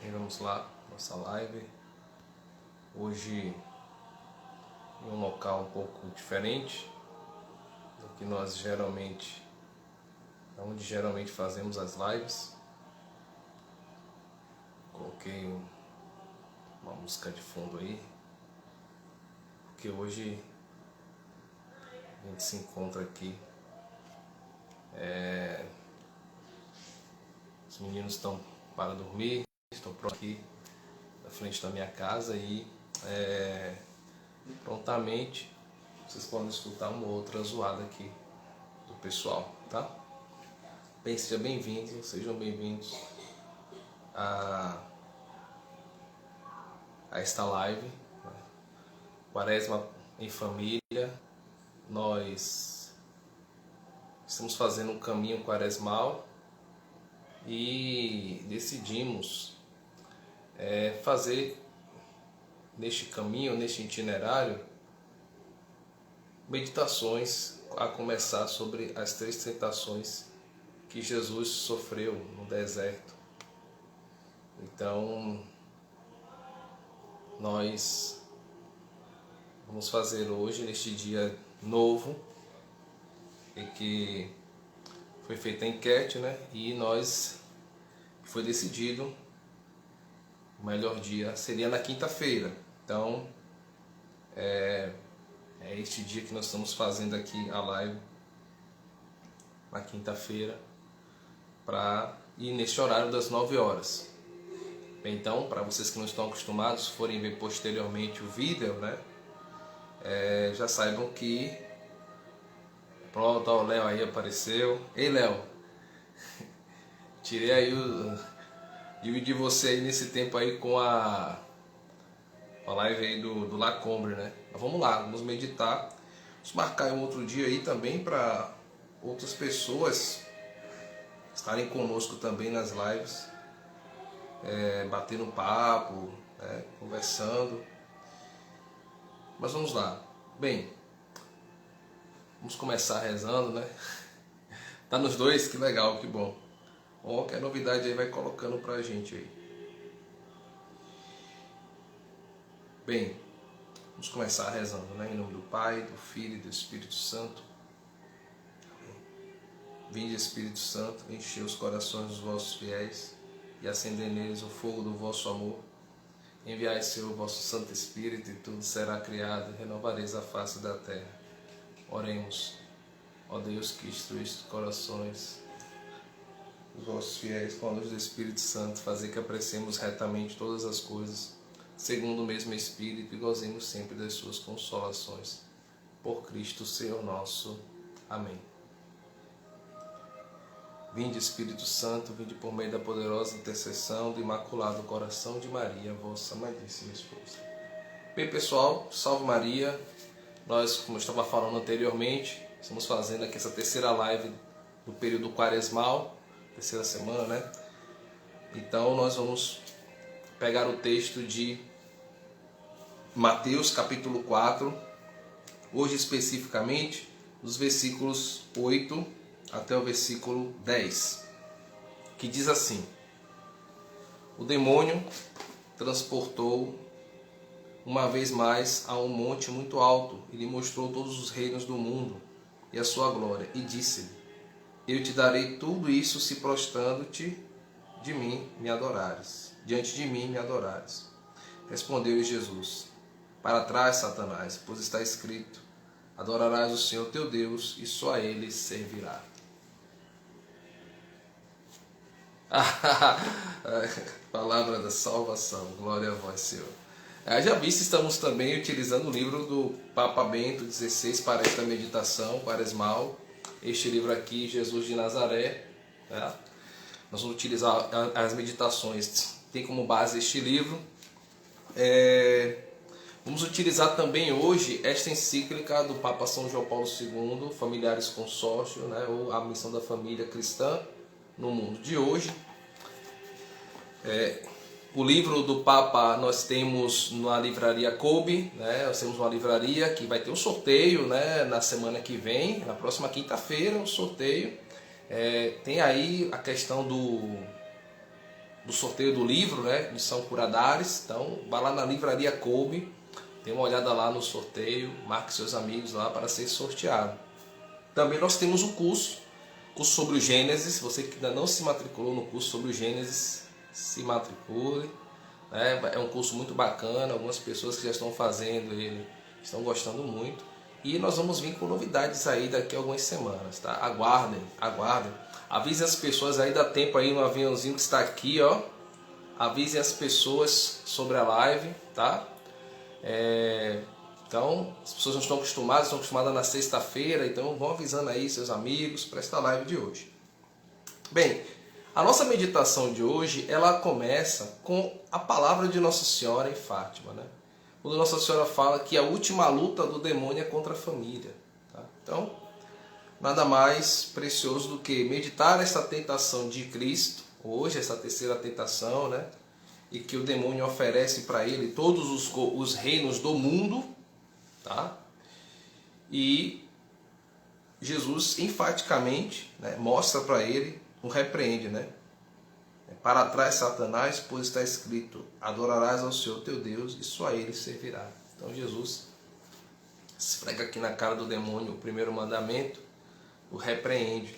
E vamos lá, nossa live. Hoje em um local um pouco diferente do que nós onde geralmente fazemos as lives. Coloquei uma música de fundo aí, porque hoje a gente se encontra aqui. Os meninos estão para dormir, estão prontos aqui na frente da minha casa e prontamente vocês podem escutar uma outra zoada aqui do pessoal, tá? Bem, sejam bem-vindos a esta live, Quaresma em Família. Nós estamos fazendo um caminho quaresmal e decidimos fazer neste caminho, neste itinerário, meditações a começar sobre as 3 tentações que Jesus sofreu no deserto. Então, nós vamos fazer hoje, neste dia novo, em que foi feita a enquete, né? E foi decidido o melhor dia seria na quinta-feira. Então, é este dia que nós estamos fazendo aqui a live, na quinta-feira, e neste horário das 9 horas. Então, para vocês que não estão acostumados, forem ver posteriormente o vídeo, né? Já saibam que... Pronto, ó, o Léo aí apareceu. Ei, Léo! Tirei aí dividi você aí nesse tempo aí com a live aí do Lacombe, né? Mas vamos lá, vamos meditar. Vamos marcar um outro dia aí também para outras pessoas estarem conosco também nas lives, batendo papo, conversando. Mas vamos lá. Bem, vamos começar rezando, né? Tá nos dois? Que legal, que bom. Qualquer novidade aí vai colocando pra gente aí. Bem, vamos começar rezando, né? Em nome do Pai, do Filho e do Espírito Santo. Vinde, Espírito Santo, enchei os corações dos vossos fiéis e acendei neles o fogo do vosso amor. Enviai, Senhor, o vosso Santo Espírito e tudo será criado e renovareis a face da terra. Oremos. Ó Deus, que instruíste os corações dos vossos fiéis com a luz do Espírito Santo, fazer que apreciemos retamente todas as coisas, segundo o mesmo Espírito, e gozemos sempre das suas consolações. Por Cristo, Senhor nosso. Amém. Vinde, Espírito Santo, vinde por meio da poderosa intercessão do Imaculado Coração de Maria, vossa amadíssima esposa. Bem, pessoal, salve Maria. Nós, como eu estava falando anteriormente, estamos fazendo aqui essa terceira live do período quaresmal, terceira semana, né? Então nós vamos pegar o texto de Mateus capítulo 4, hoje especificamente dos versículos 8 até o versículo 10, que diz assim: o demônio transportou uma vez mais a um monte muito alto e lhe mostrou todos os reinos do mundo e a sua glória, e disse-lhe: eu te darei tudo isso se prostrando-te diante de mim me adorares. Respondeu-lhe Jesus: para trás, Satanás, pois está escrito: adorarás o Senhor teu Deus e só a Ele servirá. Palavra da salvação, glória a vós, Senhor. Já visto, estamos também utilizando o livro do Papa Bento XVI para esta meditação quaresmal. Este livro aqui, Jesus de Nazaré, né? Nós vamos utilizar as meditações, tem como base este livro. Vamos utilizar também hoje esta encíclica do Papa São João Paulo II, Familiares Consórcio, né? Ou a missão da família cristã no mundo de hoje. O livro do Papa nós temos na livraria Kobe, né? Nós temos uma livraria que vai ter um sorteio, né? Na semana que vem, na próxima quinta-feira, um sorteio. Tem aí a questão do sorteio do livro, né, de São Curadares. Então, vá lá na Livraria Coube, dê uma olhada lá no sorteio, marque seus amigos lá para ser sorteado. Também nós temos o curso sobre o Gênesis. Você que ainda não se matriculou no curso sobre o Gênesis, se matricule. É um curso muito bacana, algumas pessoas que já estão fazendo ele estão gostando muito. E nós vamos vir com novidades aí daqui a algumas semanas, tá? Aguardem, aguardem. Avisem as pessoas aí, dá tempo aí no aviãozinho que está aqui, ó. Avisem as pessoas sobre a live, tá? Então, as pessoas não estão acostumadas na sexta-feira, então vão avisando aí seus amigos para esta live de hoje. Bem, a nossa meditação de hoje, ela começa com a palavra de Nossa Senhora em Fátima, né? Quando Nossa Senhora fala que a última luta do demônio é contra a família, tá? Então, nada mais precioso do que meditar essa tentação de Cristo, hoje, essa terceira tentação, né? E que o demônio oferece para ele todos os reinos do mundo, tá? E Jesus enfaticamente, né, mostra para ele, o repreende, né? Para trás, Satanás, pois está escrito: adorarás ao Senhor teu Deus e só a Ele servirá. Então Jesus esfrega aqui na cara do demônio o primeiro mandamento, o repreende.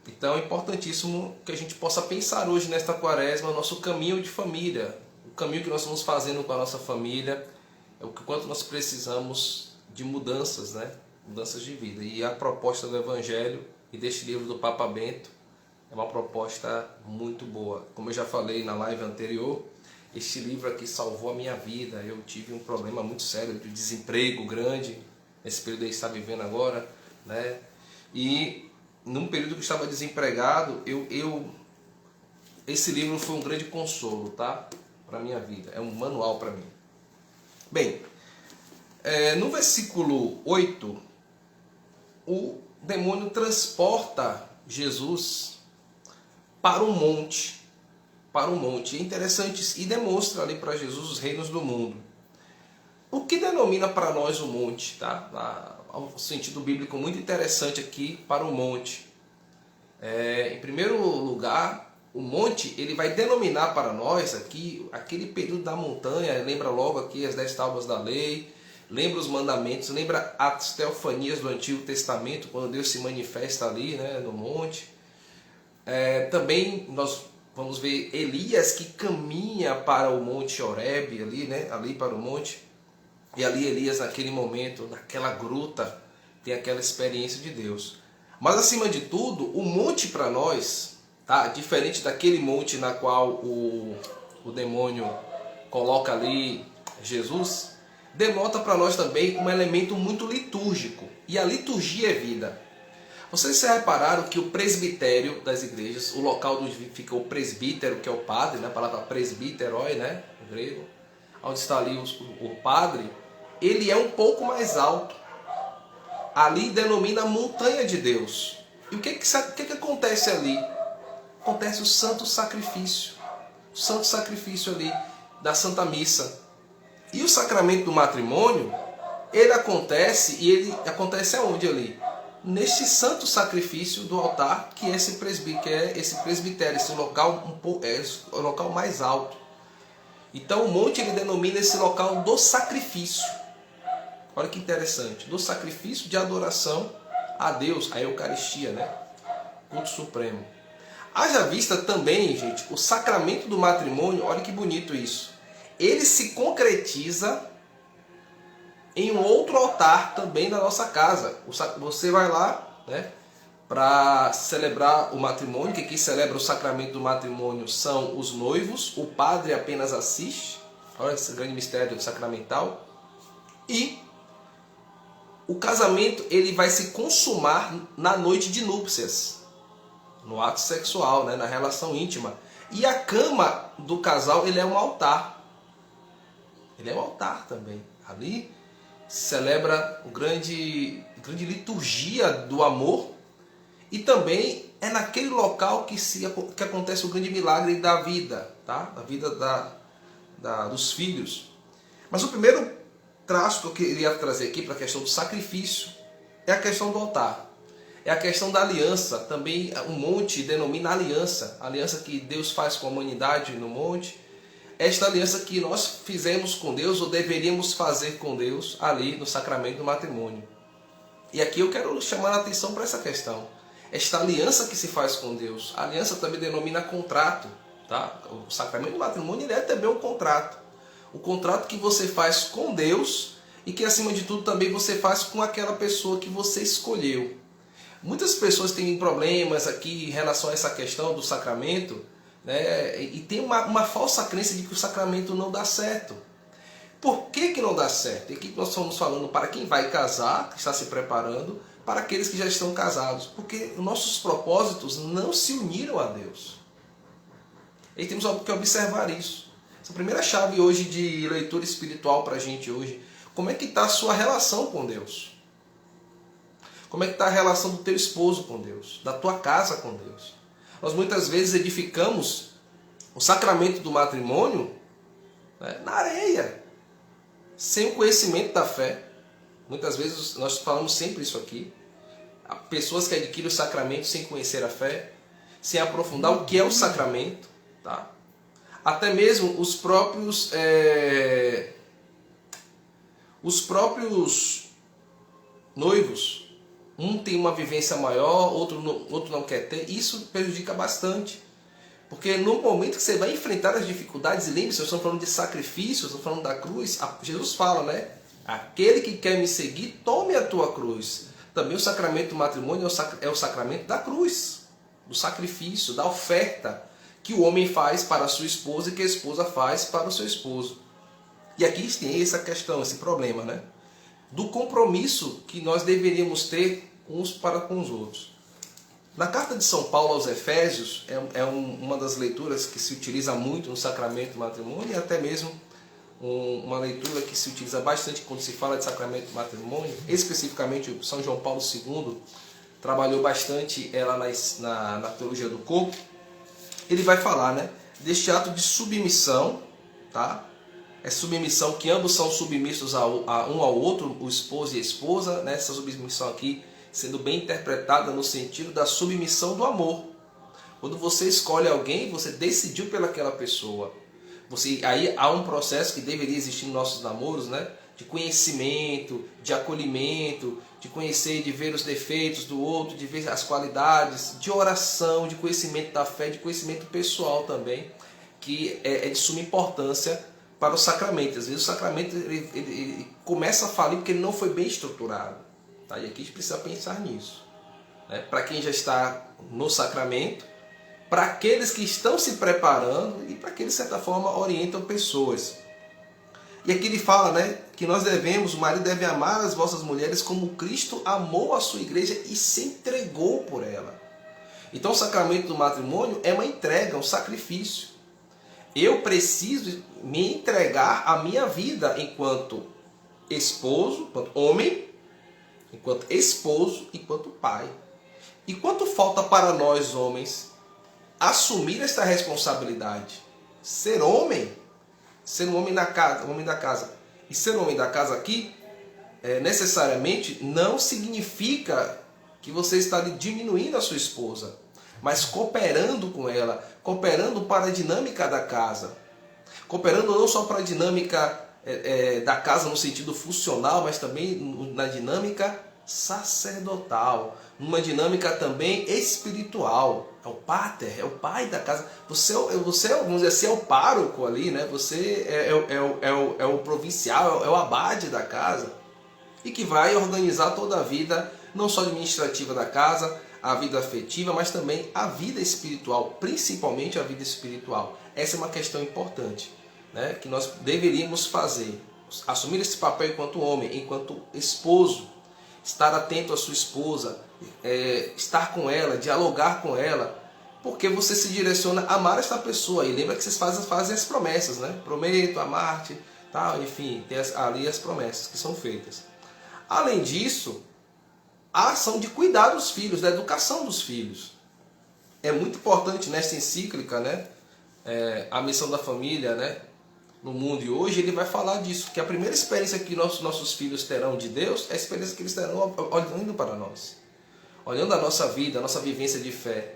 Então é importantíssimo que a gente possa pensar hoje nesta quaresma o nosso caminho de família, o caminho que nós estamos fazendo com a nossa família, é o quanto nós precisamos de mudanças, né? Mudanças de vida. E a proposta do Evangelho e deste livro do Papa Bento é uma proposta muito boa. Como eu já falei na live anterior, este livro aqui salvou a minha vida. Eu tive um problema muito sério de desemprego grande, nesse período que está vivendo agora, né? E num período que eu estava desempregado, esse livro foi um grande consolo, tá? Para a minha vida, é um manual para mim. Bem, no versículo 8, o demônio transporta Jesus para um monte. É interessante e demonstra ali para Jesus os reinos do mundo. O que denomina para nós o monte, tá? Há um sentido bíblico muito interessante aqui para o monte. Em primeiro lugar, o monte ele vai denominar para nós aqui aquele período da montanha. Lembra logo aqui as 10 tábuas da lei, lembra os mandamentos, lembra as teofanias do Antigo Testamento, quando Deus se manifesta ali, né, no monte. Também nós vamos ver Elias que caminha para o monte Horebe, ali, né, ali para o monte. E ali Elias, naquele momento, naquela gruta, tem aquela experiência de Deus. Mas acima de tudo, o monte para nós, tá, diferente daquele monte na qual o demônio coloca ali Jesus, denota para nós também um elemento muito litúrgico. E a liturgia é vida. Vocês já repararam que o presbitério das igrejas, o local onde fica o presbítero, que é o padre, né? A palavra presbíteroi, né? No grego, onde está ali o padre, ele é um pouco mais alto. Ali denomina a montanha de Deus. E o que acontece ali? Acontece o santo sacrifício. O santo sacrifício ali da Santa Missa. E o sacramento do matrimônio, ele acontece, e ele acontece aonde ali? Neste santo sacrifício do altar, que é esse presbitério, esse local o local mais alto. Então o monte ele denomina esse local do sacrifício. Olha que interessante, do sacrifício de adoração a Deus, a Eucaristia, né? Culto supremo. Haja vista também, gente, o sacramento do matrimônio, olha que bonito isso. Ele se concretiza em um outro altar também na nossa casa. Você vai lá, né, para celebrar o matrimônio, que quem celebra o sacramento do matrimônio são os noivos, o padre apenas assiste, olha esse grande mistério sacramental, e o casamento ele vai se consumar na noite de núpcias, no ato sexual, né, na relação íntima. E a cama do casal ele é um altar. Ele é um altar também. Ali se celebra a grande liturgia do amor. E também é naquele local que acontece o grande milagre da vida, tá? Da vida dos filhos. Mas o primeiro traço que eu queria trazer aqui para a questão do sacrifício é a questão do altar. é a questão da aliança. Também o monte denomina aliança, a aliança que Deus faz com a humanidade no monte. Esta aliança que nós fizemos com Deus, ou deveríamos fazer com Deus, ali no sacramento do matrimônio. E aqui eu quero chamar a atenção para essa questão. Esta aliança que se faz com Deus, a aliança também denomina contrato. Tá? O sacramento do matrimônio ele é também um contrato. O contrato que você faz com Deus e que, acima de tudo, também você faz com aquela pessoa que você escolheu. Muitas pessoas têm problemas aqui em relação a essa questão do sacramento, né? E tem uma falsa crença de que o sacramento não dá certo. Por que não dá certo? E aqui nós estamos falando para quem vai casar, que está se preparando, para aqueles que já estão casados. Porque nossos propósitos não se uniram a Deus. E temos que observar isso. Essa é a primeira chave hoje de leitura espiritual para a gente hoje. Como é que está a sua relação com Deus? Como é que está a relação do teu esposo com Deus? Da tua casa com Deus? Nós muitas vezes edificamos o sacramento do matrimônio, né, na areia, sem o conhecimento da fé. Muitas vezes nós falamos sempre isso aqui. Há pessoas que adquirem o sacramento sem conhecer a fé, sem aprofundar o que é o sacramento. Tá? Até mesmo os próprios noivos, um tem uma vivência maior, outro não quer ter. Isso prejudica bastante, porque no momento que você vai enfrentar as dificuldades, e lembre-se, nós estamos falando de sacrifícios, estamos falando da cruz. Jesus fala, né? Aquele que quer me seguir, tome a tua cruz. Também o sacramento do matrimônio é o sacramento da cruz, do sacrifício, da oferta que o homem faz para a sua esposa e que a esposa faz para o seu esposo. E aqui tem essa questão, esse problema, né? Do compromisso que nós deveríamos ter uns para com os outros. Na carta de São Paulo aos Efésios, uma das leituras que se utiliza muito no sacramento do matrimônio, e até mesmo uma leitura que se utiliza bastante quando se fala de sacramento do matrimônio. Especificamente, São João Paulo II trabalhou bastante ela na teologia do corpo. Ele vai falar, né, deste ato de submissão, tá? É submissão que ambos são submissos um ao outro, o esposo e a esposa, né? Essa submissão aqui sendo bem interpretada no sentido da submissão do amor. Quando você escolhe alguém, você decidiu pelaquela pessoa. Aí há um processo que deveria existir nos nossos namoros, né? De conhecimento, de acolhimento, de conhecer, de ver os defeitos do outro, de ver as qualidades, de oração, de conhecimento da fé, de conhecimento pessoal também, que é de suma importância para o sacramento. Às vezes o sacramento ele começa a falir porque ele não foi bem estruturado. Tá? E aqui a gente precisa pensar nisso. Né? Para quem já está no sacramento, para aqueles que estão se preparando e para aqueles, de certa forma, orientam pessoas. E aqui ele fala, né, que nós devemos, o marido deve amar as vossas mulheres como Cristo amou a sua igreja e se entregou por ela. Então o sacramento do matrimônio é uma entrega, um sacrifício. Eu preciso me entregar a minha vida enquanto esposo, enquanto homem, enquanto esposo, enquanto pai. E quanto falta para nós, homens, assumir esta responsabilidade? Ser homem um homem da casa. E ser um homem da casa aqui, necessariamente, não significa que você está diminuindo a sua esposa, mas cooperando com ela, cooperando para a dinâmica da casa. Cooperando não só para a dinâmica da casa no sentido funcional, mas também na dinâmica sacerdotal, numa dinâmica também espiritual. É o pater, é o pai da casa. Você vamos dizer assim, é o pároco ali, né? Você é o provincial, é o abade da casa, e que vai organizar toda a vida, não só administrativa da casa, a vida afetiva, mas também a vida espiritual, principalmente a vida espiritual. Essa é uma questão importante, né? Que nós deveríamos fazer, assumir esse papel enquanto homem, enquanto esposo, estar atento à sua esposa, estar com ela, dialogar com ela, porque você se direciona a amar esta pessoa. E lembra que vocês fazem as promessas, né? Prometo amar-te, tal, enfim, tem ali as promessas que são feitas. Além disso, a ação de cuidar dos filhos, da educação dos filhos. É muito importante nesta encíclica, né? A missão da família, né? No mundo. E hoje ele vai falar disso, que a primeira experiência que nossos filhos terão de Deus é a experiência que eles terão olhando para nós. olhando a nossa vida, a nossa vivência de fé.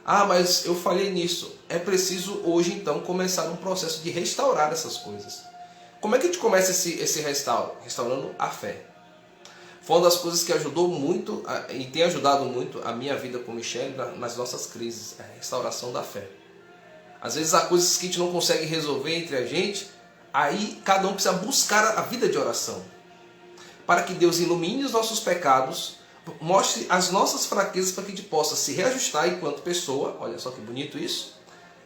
Ah, mas eu falhei nisso. É preciso hoje então começar um processo de restaurar essas coisas. Como é que a gente começa esse restauro? Restaurando a fé. Foi uma das coisas que ajudou muito e tem ajudado muito a minha vida com Michele nas nossas crises, a restauração da fé. Às vezes há coisas que a gente não consegue resolver entre a gente, aí cada um precisa buscar a vida de oração. Para que Deus ilumine os nossos pecados, mostre as nossas fraquezas para que a gente possa se reajustar enquanto pessoa, olha só que bonito isso,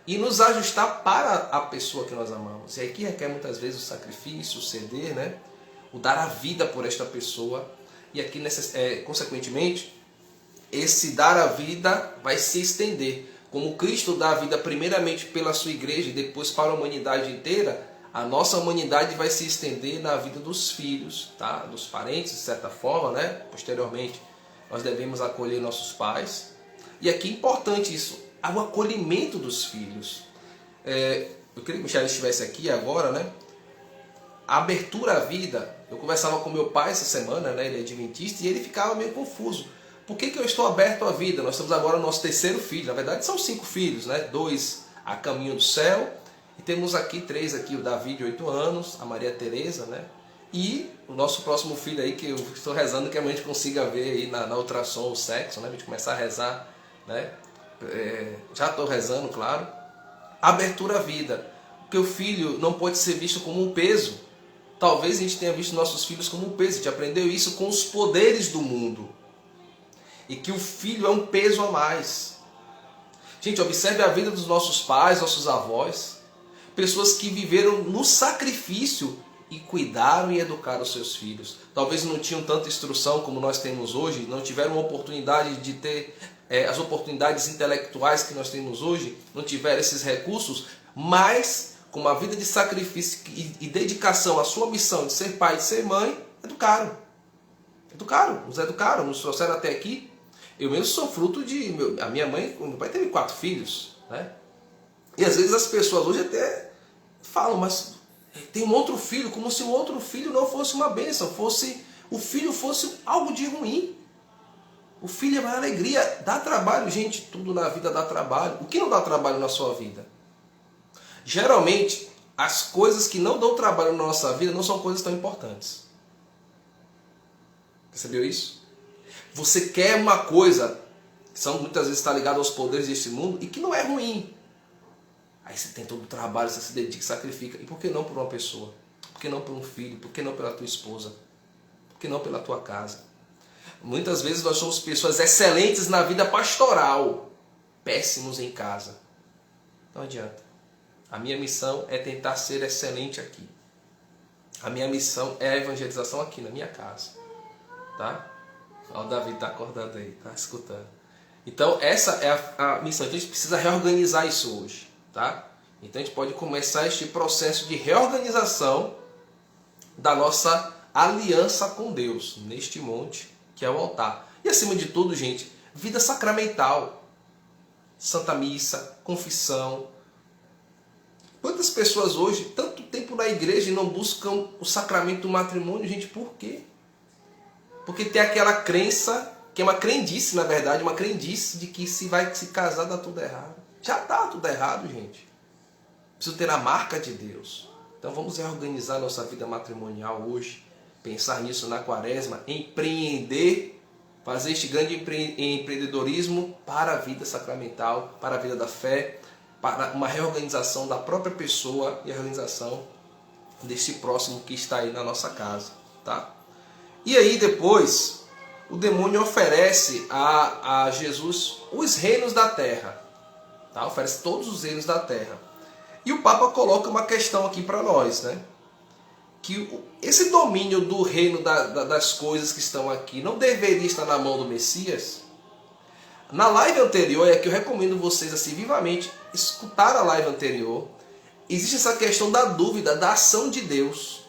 e nos ajustar para a pessoa que nós amamos. E aí que requer muitas vezes o sacrifício, o ceder, né? O dar a vida por esta pessoa. E aqui, consequentemente, esse dar a vida vai se estender. Como Cristo dá a vida primeiramente pela sua igreja e depois para a humanidade inteira, a nossa humanidade vai se estender na vida dos filhos, tá? Dos parentes, de certa forma, né? Posteriormente, nós devemos acolher nossos pais. E aqui é importante isso, o acolhimento dos filhos. Eu queria que o Michele estivesse aqui agora, né? A abertura à vida. Eu conversava com meu pai essa semana, né? Ele é adventista, e ele ficava meio confuso. Por que eu estou aberto à vida? Nós estamos agora no nosso terceiro filho. Na verdade são 5 filhos, né? 2 a caminho do céu. E temos aqui 3, aqui, o Davi de 8 anos, a Maria Tereza, né? E o nosso próximo filho aí, que eu estou rezando que a gente consiga ver aí na ultrassom o sexo, né? A gente começar a rezar, né? Já estou rezando, claro. Abertura à vida. Porque o filho não pode ser visto como um peso. Talvez a gente tenha visto nossos filhos como um peso. A gente aprendeu isso com os poderes do mundo. E que o filho é um peso a mais. Gente, observe a vida dos nossos pais, nossos avós. Pessoas que viveram no sacrifício e cuidaram e educaram os seus filhos. Talvez não tinham tanta instrução como nós temos hoje. Não tiveram a oportunidade de ter as oportunidades intelectuais que nós temos hoje. Não tiveram esses recursos. Mas com uma vida de sacrifício e dedicação à sua missão de ser pai e de ser mãe, educaram. Nos educaram, nos trouxeram até aqui. Eu mesmo sou fruto de... A minha mãe, meu pai teve 4 filhos, né? E às vezes as pessoas hoje até falam, mas tem um outro filho, como se o outro filho não fosse uma bênção, o filho fosse algo de ruim. O filho é uma alegria, dá trabalho, gente, tudo na vida dá trabalho. O que não dá trabalho na sua vida? Geralmente, as coisas que não dão trabalho na nossa vida não são coisas tão importantes. Percebeu isso? Você quer uma coisa que muitas vezes está ligada aos poderes deste mundo e que não é ruim. Aí você tem todo o trabalho, você se dedica, sacrifica. E por que não por uma pessoa? Por que não por um filho? Por que não pela tua esposa? Por que não pela tua casa? Muitas vezes nós somos pessoas excelentes na vida pastoral, péssimos em casa. Não adianta. A minha missão é tentar ser excelente aqui. A minha missão é a evangelização aqui na minha casa. Tá? O Davi está acordado aí, está escutando. Então essa é a missão. Então a gente precisa reorganizar isso hoje. Tá? Então a gente pode começar este processo de reorganização da nossa aliança com Deus, neste monte que é o altar. E acima de tudo, gente, vida sacramental. Santa Missa, confissão. Quantas pessoas hoje, tanto tempo na igreja e não buscam o sacramento do matrimônio, gente, por quê? Porque tem aquela crença, que é uma crendice, na verdade, uma crendice de que se vai se casar dá tudo errado. Já está tudo errado, gente. Preciso ter a marca de Deus. Então vamos reorganizar nossa vida matrimonial hoje, pensar nisso na quaresma, empreender, fazer este grande empreendedorismo para a vida sacramental, para a vida da fé, para uma reorganização da própria pessoa e a organização desse próximo que está aí na nossa casa. Tá? E aí depois, o demônio oferece a Jesus os reinos da terra. Tá? Oferece todos os reinos da terra. E o Papa coloca uma questão aqui para nós, né? Que esse domínio do reino das coisas que estão aqui não deveria estar na mão do Messias? Na live anterior, é que eu recomendo vocês assim vivamente escutar a live anterior, existe essa questão da dúvida, da ação de Deus.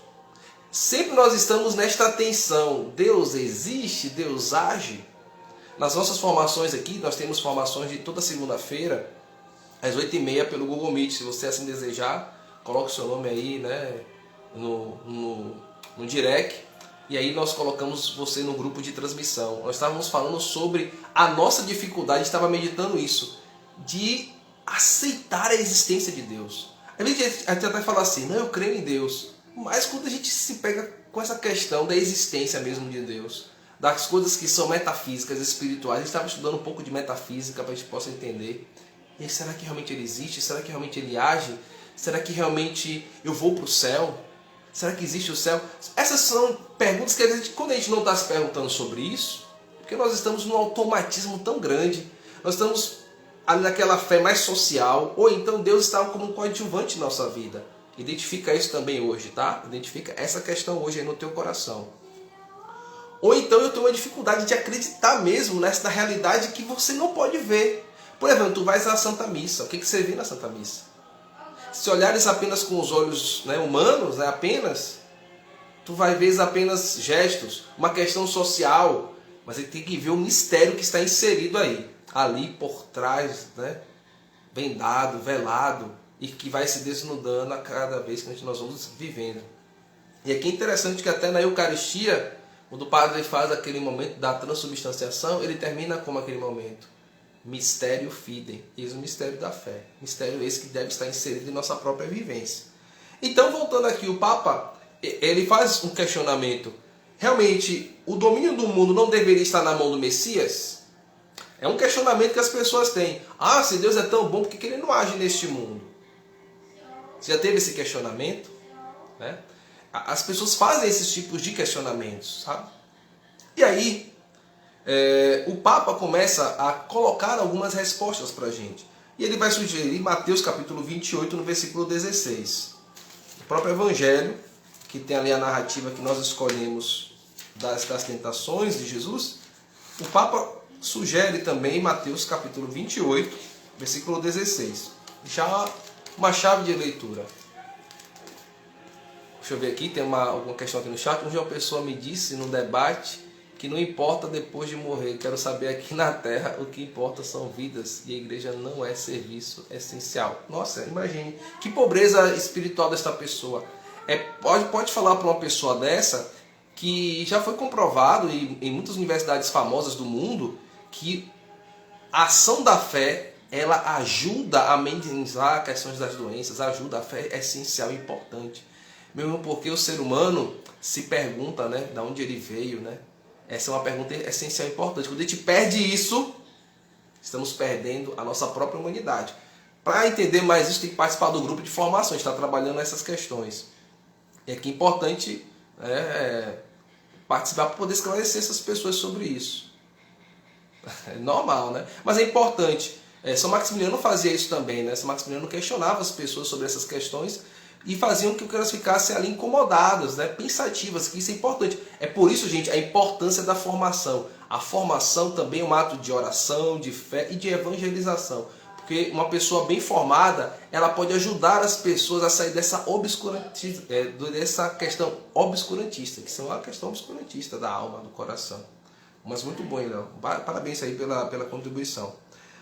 Sempre nós estamos nesta tensão, Deus existe, Deus age. Nas nossas formações aqui, nós temos formações de toda segunda-feira, às 8h30 pelo Google Meet. Se você assim desejar, coloque o seu nome aí, né, no direct. E aí nós colocamos você no grupo de transmissão. Nós estávamos falando sobre a nossa dificuldade, estava meditando isso, de aceitar a existência de Deus. A gente até fala assim, não, eu creio em Deus. Mas quando a gente se pega com essa questão da existência mesmo de Deus, das coisas que são metafísicas, espirituais, a gente estava estudando um pouco de metafísica para a gente possa entender. E aí, será que realmente ele existe? Será que realmente ele age? Será que realmente eu vou para o céu? Será que existe o céu? Essas são perguntas que quando a gente não está se perguntando sobre isso, porque nós estamos num automatismo tão grande, nós estamos ali naquela fé mais social, ou então Deus está como um coadjuvante na nossa vida. Identifica isso também hoje, tá? Identifica essa questão hoje aí no teu coração. Ou então eu tenho uma dificuldade de acreditar mesmo nessa realidade que você não pode ver. Por exemplo, tu vais à Santa Missa, o que você vê na Santa Missa? Se olhares apenas com os olhos, né, humanos, né, apenas, tu vai ver apenas gestos, uma questão social, mas ele tem que ver o mistério que está inserido aí, ali por trás, né, vendado, velado, e que vai se desnudando a cada vez que nós vamos vivendo. E aqui é interessante que até na Eucaristia, quando o padre faz aquele momento da transubstanciação, ele termina como aquele momento. Mistério fidei, eis o mistério da fé. Mistério esse que deve estar inserido em nossa própria vivência. Então, voltando aqui, o Papa, ele faz um questionamento. Realmente, o domínio do mundo não deveria estar na mão do Messias? É um questionamento que as pessoas têm. Ah, se Deus é tão bom, por que ele não age neste mundo? Você já teve esse questionamento? Né? As pessoas fazem esses tipos de questionamentos, sabe? E aí, o Papa começa a colocar algumas respostas para a gente. E ele vai sugerir Mateus capítulo 28, no versículo 16. O próprio Evangelho, que tem ali a narrativa que nós escolhemos das tentações de Jesus, o Papa sugere também Mateus capítulo 28, versículo 16. Deixar uma chave de leitura. Deixa eu ver aqui, tem alguma questão aqui no chat. Um dia uma pessoa me disse num debate que não importa depois de morrer. Quero saber aqui na Terra o que importa são vidas e a igreja não é serviço essencial. Nossa, imagine que pobreza espiritual desta pessoa. Pode falar para uma pessoa dessa que já foi comprovado em muitas universidades famosas do mundo que a ação da fé ela ajuda a amenizar questões das doenças, ajuda, a fé é essencial e importante. Mesmo porque o ser humano se pergunta, né, de onde ele veio, né? Essa é uma pergunta essencial e importante. Quando a gente perde isso, estamos perdendo a nossa própria humanidade. Para entender mais isso, tem que participar do grupo de formação. A gente está trabalhando nessas questões. E aqui é importante participar para poder esclarecer essas pessoas sobre isso. É normal, né? Mas é importante. São Maximiliano fazia isso também, né? São Maximiliano questionava as pessoas sobre essas questões e faziam que elas ficassem ali incomodadas, né? Pensativas, que isso é importante. É por isso, gente, a importância da formação. A formação também é um ato de oração, de fé e de evangelização. Porque uma pessoa bem formada, ela pode ajudar as pessoas a sair dessa dessa questão obscurantista, que são a questão obscurantista da alma, do coração. Mas muito bom, Léo. Parabéns aí pela contribuição.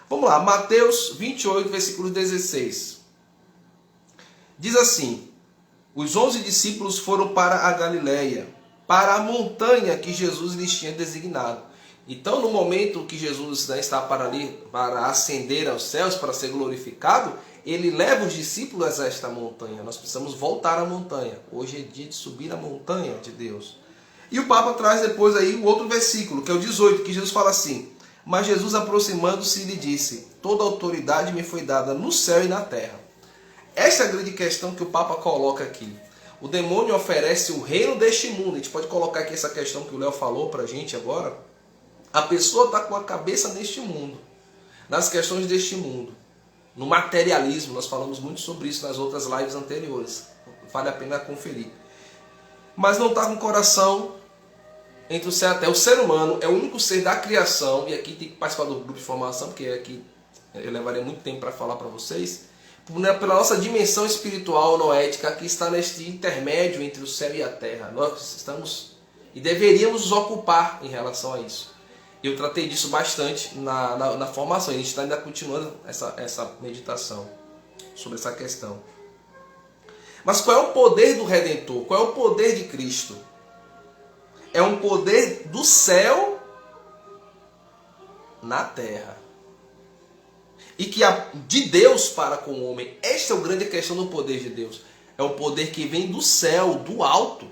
Vamos lá, Mateus 28, versículo 16. Diz assim: os 11 discípulos foram para a Galileia, para a montanha que Jesus lhes tinha designado. Então, no momento que Jesus está para ascender aos céus, para ser glorificado, ele leva os discípulos a esta montanha. Nós precisamos voltar à montanha. Hoje é dia de subir a montanha de Deus. E o Papa traz depois aí o outro versículo, que é o 18, que Jesus fala assim: mas Jesus, aproximando-se, lhe disse: toda autoridade me foi dada no céu e na terra. Essa é a grande questão que o Papa coloca aqui. O demônio oferece o reino deste mundo. A gente pode colocar aqui essa questão que o Léo falou para a gente agora. A pessoa está com a cabeça neste mundo, nas questões deste mundo, no materialismo. Nós falamos muito sobre isso nas outras lives anteriores. Vale a pena conferir. Mas não está com o coração entre o céu e a terra. O ser humano é o único ser da criação, e aqui tem que participar do grupo de formação, porque aqui eu levaria muito tempo para falar para vocês, pela nossa dimensão espiritual noética que está neste intermédio entre o céu e a terra. Nós estamos e deveríamos nos ocupar em relação a isso. Eu tratei disso bastante na formação. A gente está ainda continuando essa meditação sobre essa questão. Mas qual é o poder do Redentor? Qual é o poder de Cristo? É um poder do céu na terra. E que de Deus para com o homem. Esta é a grande questão do poder de Deus. É um poder que vem do céu, do alto.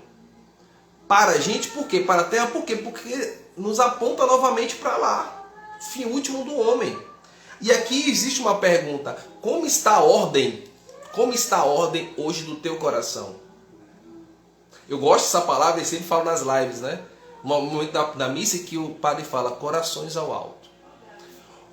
Para a gente, por quê? Para a terra, por quê? Porque nos aponta novamente para lá. Fim último do homem. E aqui existe uma pergunta. Como está a ordem? Como está a ordem hoje do teu coração? Eu gosto dessa palavra e sempre falo nas lives, né? No momento da missa que o padre fala, corações ao alto.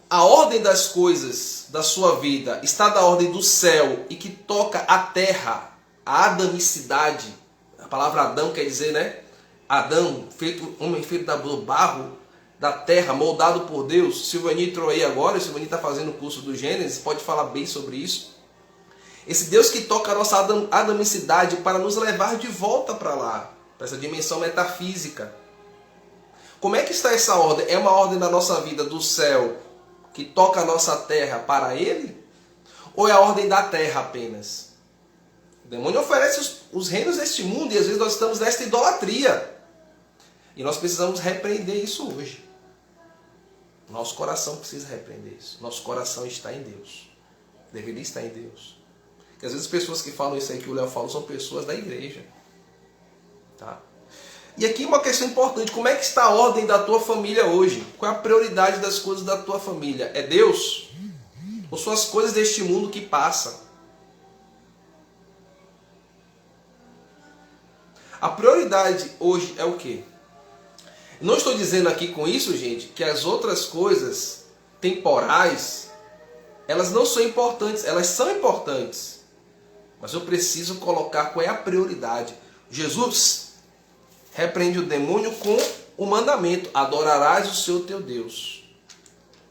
A ordem das coisas da sua vida está da ordem do céu e que toca a terra, a adamicidade. A palavra Adão quer dizer, né? Adão, homem feito do barro, da terra, moldado por Deus. Silvani entrou aí agora, Silvani está fazendo o curso do Gênesis, pode falar bem sobre isso. Esse Deus que toca a nossa adamicidade para nos levar de volta para lá, para essa dimensão metafísica. Como é que está essa ordem? É uma ordem da nossa vida do céu, que toca a nossa terra para Ele? Ou é a ordem da terra apenas? O demônio oferece os reinos deste mundo e às vezes nós estamos nesta idolatria. E nós precisamos repreender isso hoje. Nosso coração precisa repreender isso. Nosso coração está em Deus. Deveria estar em Deus. Porque às vezes as pessoas que falam isso aí que o Léo falou são pessoas da igreja. Tá? E aqui uma questão importante. Como é que está a ordem da tua família hoje? Qual é a prioridade das coisas da tua família? É Deus? Ou são as coisas deste mundo que passam? A prioridade hoje é o quê? Não estou dizendo aqui com isso, gente, que as outras coisas temporais, elas não são importantes, elas são importantes. Mas eu preciso colocar qual é a prioridade. Jesus repreende o demônio com o mandamento: adorarás o Senhor teu Deus.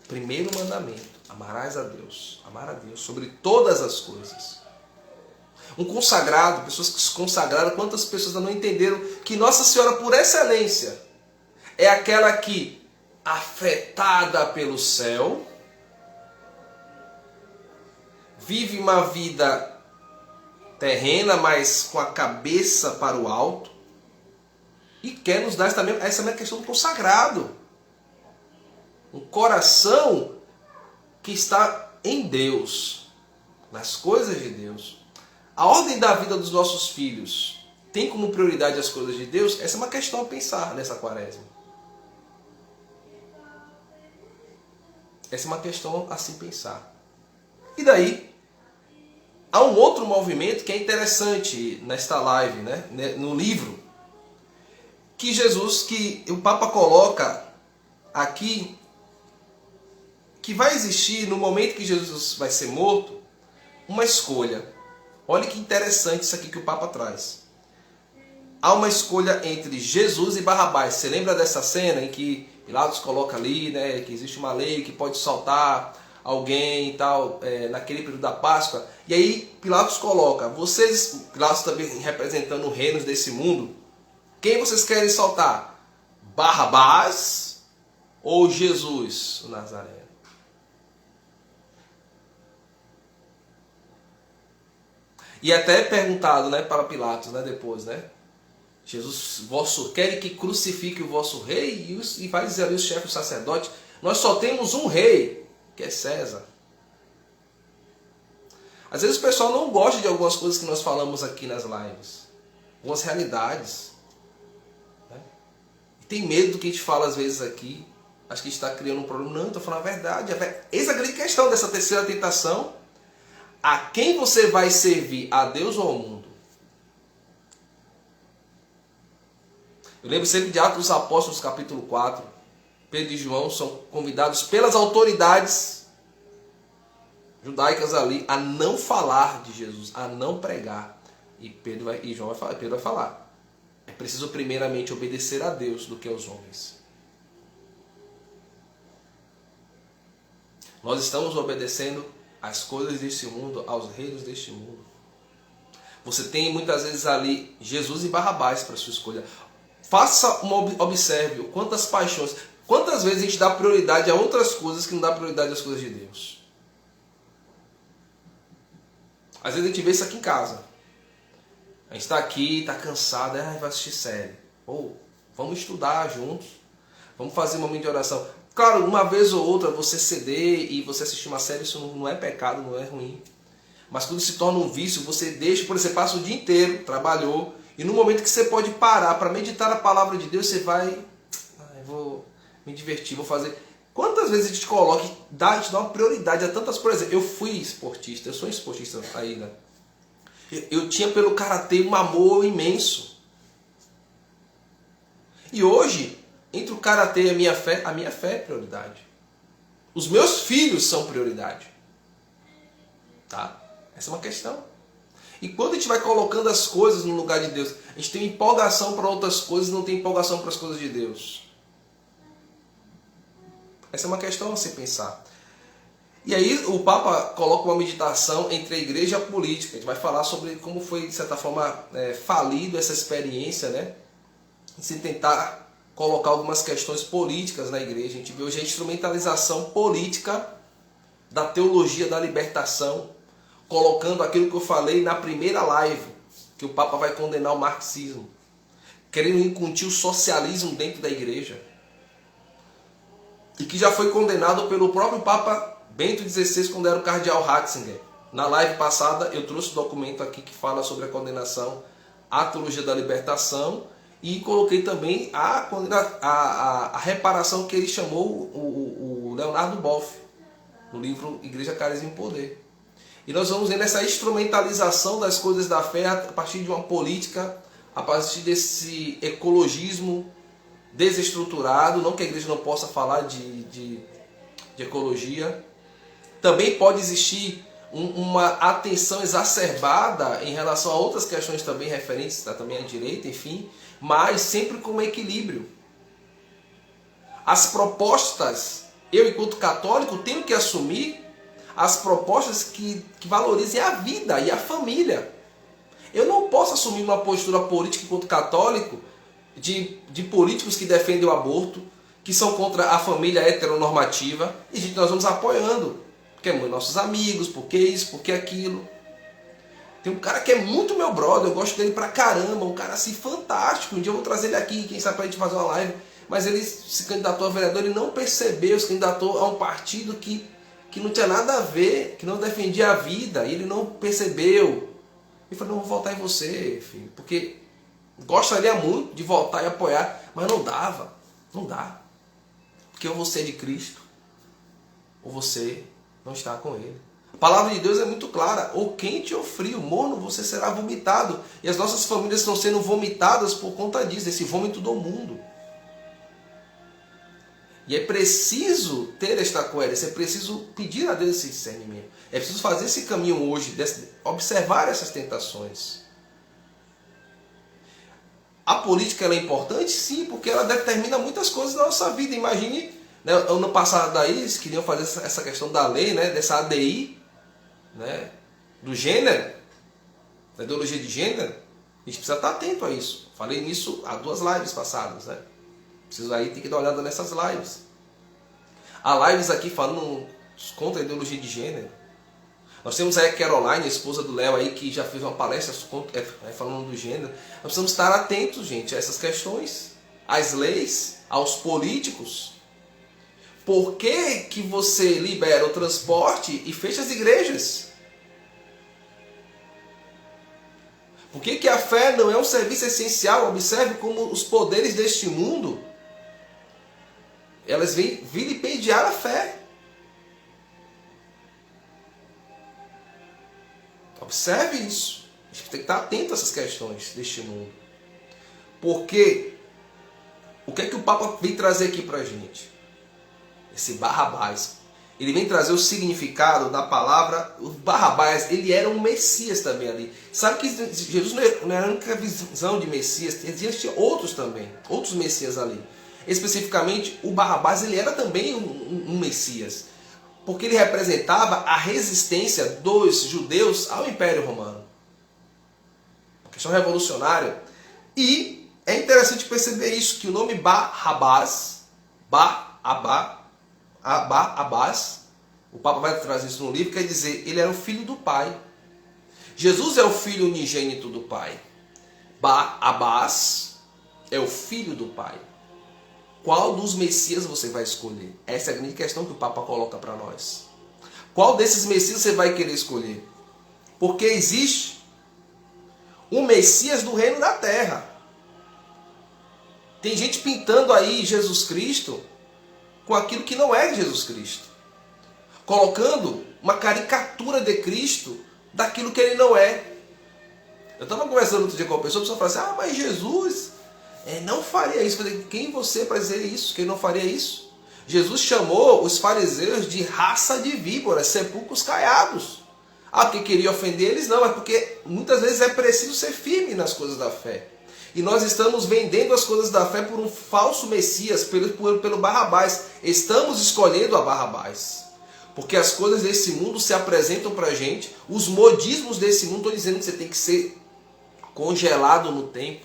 Primeiro mandamento: amarás a Deus, amar a Deus sobre todas as coisas. Um consagrado, pessoas que se consagraram, quantas pessoas ainda não entenderam que Nossa Senhora, por excelência, é aquela que, afetada pelo céu, vive uma vida terrena, mas com a cabeça para o alto, e quer nos dar também essa mesma questão do consagrado. Um coração que está em Deus, nas coisas de Deus. A ordem da vida dos nossos filhos tem como prioridade as coisas de Deus? Essa é uma questão a pensar nessa quaresma. Essa é uma questão a se pensar. E daí, há um outro movimento que é interessante nesta live, né? No livro, que Jesus, que o Papa coloca aqui, que vai existir no momento que Jesus vai ser morto, uma escolha. Olha que interessante isso aqui que o Papa traz. Há uma escolha entre Jesus e Barrabás. Você lembra dessa cena em que Pilatos coloca ali, né, que existe uma lei que pode soltar alguém e tal, naquele período da Páscoa. E aí Pilatos coloca, Pilatos também representando reinos desse mundo, quem vocês querem soltar? Barrabás ou Jesus, o Nazareno? E até é perguntado, né, para Pilatos, né, depois, né? Jesus, querem que crucifique o vosso rei? E vai dizer ali o chefe do sacerdote, nós só temos um rei, que é César. Às vezes o pessoal não gosta de algumas coisas que nós falamos aqui nas lives. Algumas realidades. Né? E tem medo do que a gente fala às vezes aqui. Acho que a gente está criando um problema. Não, estou falando a verdade. Eis a grande questão dessa terceira tentação. A quem você vai servir? A Deus ou ao mundo? Eu lembro sempre de Atos dos Apóstolos, capítulo 4. Pedro e João são convidados pelas autoridades judaicas ali a não falar de Jesus, a não pregar. E Pedro vai falar. É preciso primeiramente obedecer a Deus do que aos homens. Nós estamos obedecendo às coisas deste mundo, aos reinos deste mundo. Você tem muitas vezes ali Jesus e Barrabás para sua escolha. Observe quantas paixões, quantas vezes a gente dá prioridade a outras coisas que não dá prioridade às coisas de Deus. Às vezes a gente vê isso aqui em casa. A gente está aqui, está cansado, vai assistir série. Ou Vamos estudar juntos. Vamos fazer um momento de oração. Claro, uma vez ou outra você ceder e você assistir uma série, isso não é pecado, não é ruim. Mas quando se torna um vício, você deixa, por exemplo, você passa o dia inteiro, trabalhou, e no momento que você pode parar para meditar a palavra de Deus, você vai, eu vou me divertir, vou fazer. Quantas vezes a gente coloca, a gente dá uma prioridade a tantas coisas. Eu fui esportista, eu sou esportista ainda. Eu tinha pelo karatê um amor imenso. E hoje, entre o karatê e a minha fé é prioridade. Os meus filhos são prioridade. Tá? Essa é uma questão. E quando a gente vai colocando as coisas no lugar de Deus, a gente tem empolgação para outras coisas e não tem empolgação para as coisas de Deus. Essa é uma questão a se pensar. E aí o Papa coloca uma meditação entre a igreja e a política. A gente vai falar sobre como foi, de certa forma, falido essa experiência, né? Se tentar colocar algumas questões políticas na igreja. A gente vê hoje a instrumentalização política da teologia da libertação, colocando aquilo que eu falei na primeira live, que o Papa vai condenar o marxismo, querendo incutir o socialismo dentro da igreja, e que já foi condenado pelo próprio Papa Bento XVI quando era o cardeal Ratzinger. Na live passada eu trouxe um documento aqui que fala sobre a condenação à teologia da libertação e coloquei também a reparação que ele chamou o Leonardo Boff no livro Igreja, Carisma e Poder. E nós vamos vendo essa instrumentalização das coisas da fé a partir de uma política, a partir desse ecologismo desestruturado. Não que a igreja não possa falar de ecologia. Também pode existir uma atenção exacerbada em relação a outras questões também referentes também à direita, enfim, mas sempre com um equilíbrio. As propostas, eu enquanto católico tenho que assumir as propostas que valorizem a vida e a família. Eu não posso assumir uma postura política enquanto católico de políticos que defendem o aborto, que são contra a família heteronormativa, e gente, nós vamos apoiando, porque é nossos amigos, porque isso, porque aquilo. Tem um cara que é muito meu brother, eu gosto dele pra caramba, um cara assim fantástico, um dia eu vou trazer ele aqui, quem sabe pra gente fazer uma live, mas ele se candidatou a vereador, ele não percebeu, se candidatou a um partido que não tinha nada a ver, que não defendia a vida, e ele não percebeu. Ele falou, não, vou votar em você, filho, porque gostaria muito de votar e apoiar, mas não dava, não dá. Porque ou você é de Cristo, ou você não está com Ele. A palavra de Deus é muito clara, ou quente ou frio, morno você será vomitado. E as nossas famílias estão sendo vomitadas por conta disso, desse vômito do mundo. E é preciso ter esta coerência, é preciso pedir a Deus esse discernimento. É preciso fazer esse caminho hoje, observar essas tentações. A política ela é importante? Sim, porque ela determina muitas coisas da nossa vida. Imagine, né, ano passado aí, eles queriam fazer essa questão da lei, né, dessa ADI, né, do gênero, da ideologia de gênero. A gente precisa estar atento a isso. Falei nisso há 2 lives passadas, né? Preciso aí ter que dar uma olhada nessas lives. Há lives aqui falando contra a ideologia de gênero. Nós temos aí a Caroline, a esposa do Léo aí, que já fez uma palestra falando do gênero. Nós precisamos estar atentos, gente, a essas questões, às leis, aos políticos. Por que você libera o transporte e fecha as igrejas? Por que a fé não é um serviço essencial? Observe como os poderes deste mundo, elas vêm vilipendiar a fé. Observe isso. A gente tem que estar atento a essas questões deste mundo. Porque o que é que o Papa vem trazer aqui para a gente? Esse Barrabás. Ele vem trazer o significado da palavra. O Barrabás, ele era um Messias também ali. Sabe que Jesus não era a única visão de Messias. Existiam outros também. Outros Messias ali. Especificamente, o Barrabás, ele era também um Messias. Porque ele representava a resistência dos judeus ao Império Romano. Uma questão revolucionária. E é interessante perceber isso, que o nome Barrabás, o Papa vai trazer isso no livro, quer dizer, ele era o filho do Pai. Jesus é o filho unigênito do Pai. Barrabás é o Filho do Pai. Qual dos Messias você vai escolher? Essa é a grande questão que o Papa coloca para nós. Qual desses Messias você vai querer escolher? Porque existe um Messias do reino da terra. Tem gente pintando aí Jesus Cristo com aquilo que não é Jesus Cristo. Colocando uma caricatura de Cristo daquilo que ele não é. Eu estava conversando outro dia com uma pessoa, a pessoa falou assim, mas Jesus não faria isso. Eu falei, quem você para dizer isso? Quem não faria isso? Jesus chamou os fariseus de raça de víboras, sepulcros caiados. Porque queria ofender eles? Não, é porque muitas vezes é preciso ser firme nas coisas da fé. E nós estamos vendendo as coisas da fé por um falso Messias, pelo Barrabás. Estamos escolhendo a Barrabás. Porque as coisas desse mundo se apresentam para a gente. Os modismos desse mundo, estou dizendo que você tem que ser congelado no tempo.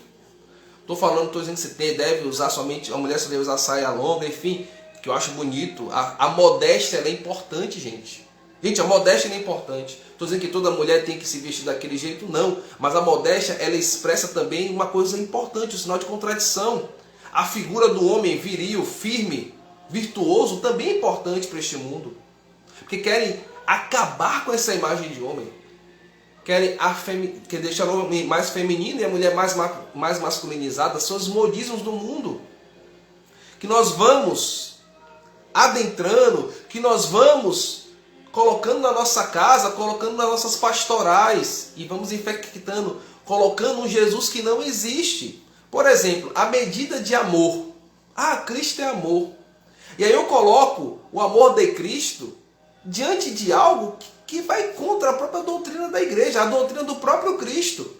Estou dizendo que você deve usar somente, a mulher só deve usar saia longa, enfim, que eu acho bonito. A modéstia ela é importante, gente. Gente, a modéstia ela é importante. Estou dizendo que toda mulher tem que se vestir daquele jeito, não. Mas a modéstia ela expressa também uma coisa importante, um sinal de contradição. A figura do homem viril, firme, virtuoso, também é importante para este mundo. Porque querem acabar com essa imagem de homem. Querem deixar o homem mais feminino e a mulher mais masculinizada. São os modismos do mundo. Que nós vamos adentrando, que nós vamos colocando na nossa casa, colocando nas nossas pastorais. E vamos infectando, colocando um Jesus que não existe. Por exemplo, a medida de amor. Cristo é amor. E aí eu coloco o amor de Cristo diante de algo que vai contra a própria doutrina da igreja, a doutrina do próprio Cristo.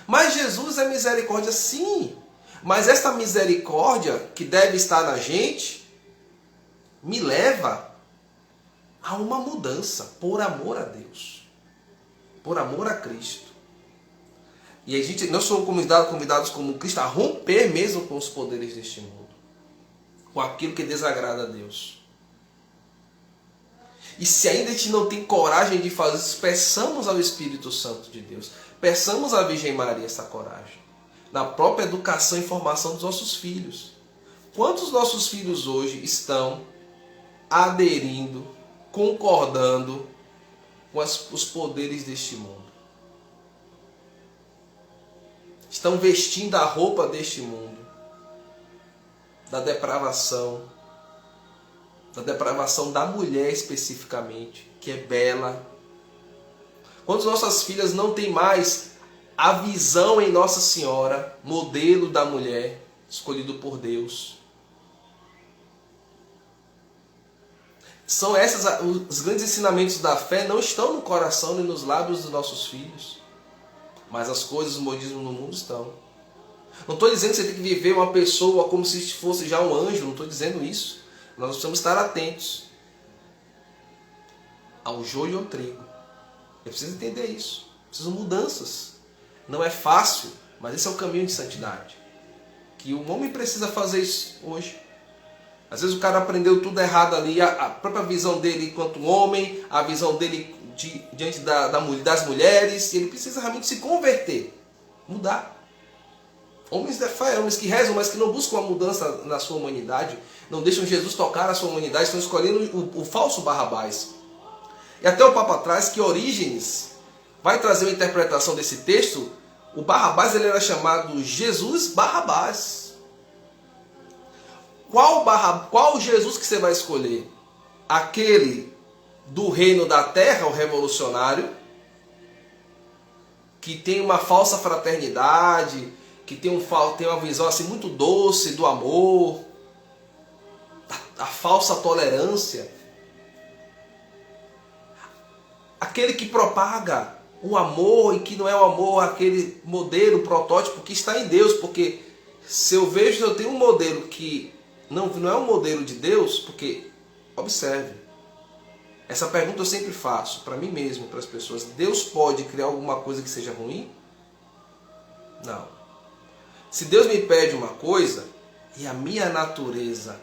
Mas Jesus é misericórdia, sim. Mas essa misericórdia que deve estar na gente me leva a uma mudança por amor a Deus, por amor a Cristo. E nós somos convidados como Cristo a romper mesmo com os poderes deste mundo, com aquilo que desagrada a Deus. E se ainda a gente não tem coragem de fazer isso, peçamos ao Espírito Santo de Deus, peçamos à Virgem Maria essa coragem, na própria educação e formação dos nossos filhos. Quantos nossos filhos hoje estão aderindo, concordando com os poderes deste mundo? Estão vestindo a roupa deste mundo, da depravação da mulher especificamente, que é bela. Quantas nossas filhas não têm mais a visão em Nossa Senhora, modelo da mulher, escolhido por Deus? São os grandes ensinamentos da fé, não estão no coração nem nos lábios dos nossos filhos. Mas as coisas, os modismos no mundo estão. Não estou dizendo que você tem que viver uma pessoa como se fosse já um anjo, não estou dizendo isso. Nós precisamos estar atentos ao joio e ao trigo. Eu preciso entender isso. Preciso de mudanças. Não é fácil, mas esse é o caminho de santidade. Que o homem precisa fazer isso hoje. Às vezes o cara aprendeu tudo errado ali, a própria visão dele enquanto homem, a visão dele diante das mulheres, e ele precisa realmente se converter, mudar. Homens de fé, homens que rezam, mas que não buscam a mudança na sua humanidade, não deixam Jesus tocar a sua humanidade, estão escolhendo o falso Barrabás. E até o Papa traz que Orígenes vai trazer uma interpretação desse texto. O Barrabás ele era chamado Jesus Barrabás. Qual Jesus que você vai escolher? Aquele do reino da terra, o revolucionário, que tem uma falsa fraternidade, que tem uma visão assim muito doce do amor, a falsa tolerância. Aquele que propaga o amor e que não é o amor, aquele modelo, protótipo que está em Deus. Porque se eu vejo que eu tenho um modelo que não é um modelo de Deus, porque, observe, essa pergunta eu sempre faço para mim mesmo, para as pessoas: Deus pode criar alguma coisa que seja ruim? Não. Se Deus me pede uma coisa e a minha natureza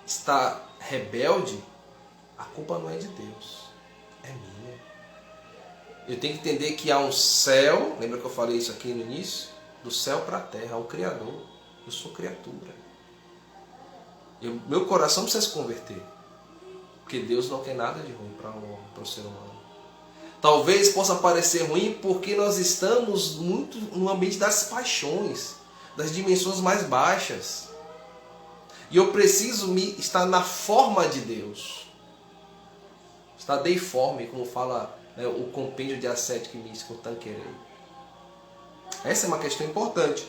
está rebelde, a culpa não é de Deus, é minha. Eu tenho que entender que há um céu, lembra que eu falei isso aqui no início? do céu para a terra, ao Criador. Eu sou criatura. Meu coração precisa se converter. Porque Deus não quer nada de ruim para o ser humano. Talvez possa parecer ruim porque nós estamos muito no ambiente das paixões, das dimensões mais baixas. E eu preciso estar na forma de Deus. Estar deiforme, como fala, né, o compêndio de ascético e místico Tanqueray. Essa é uma questão importante.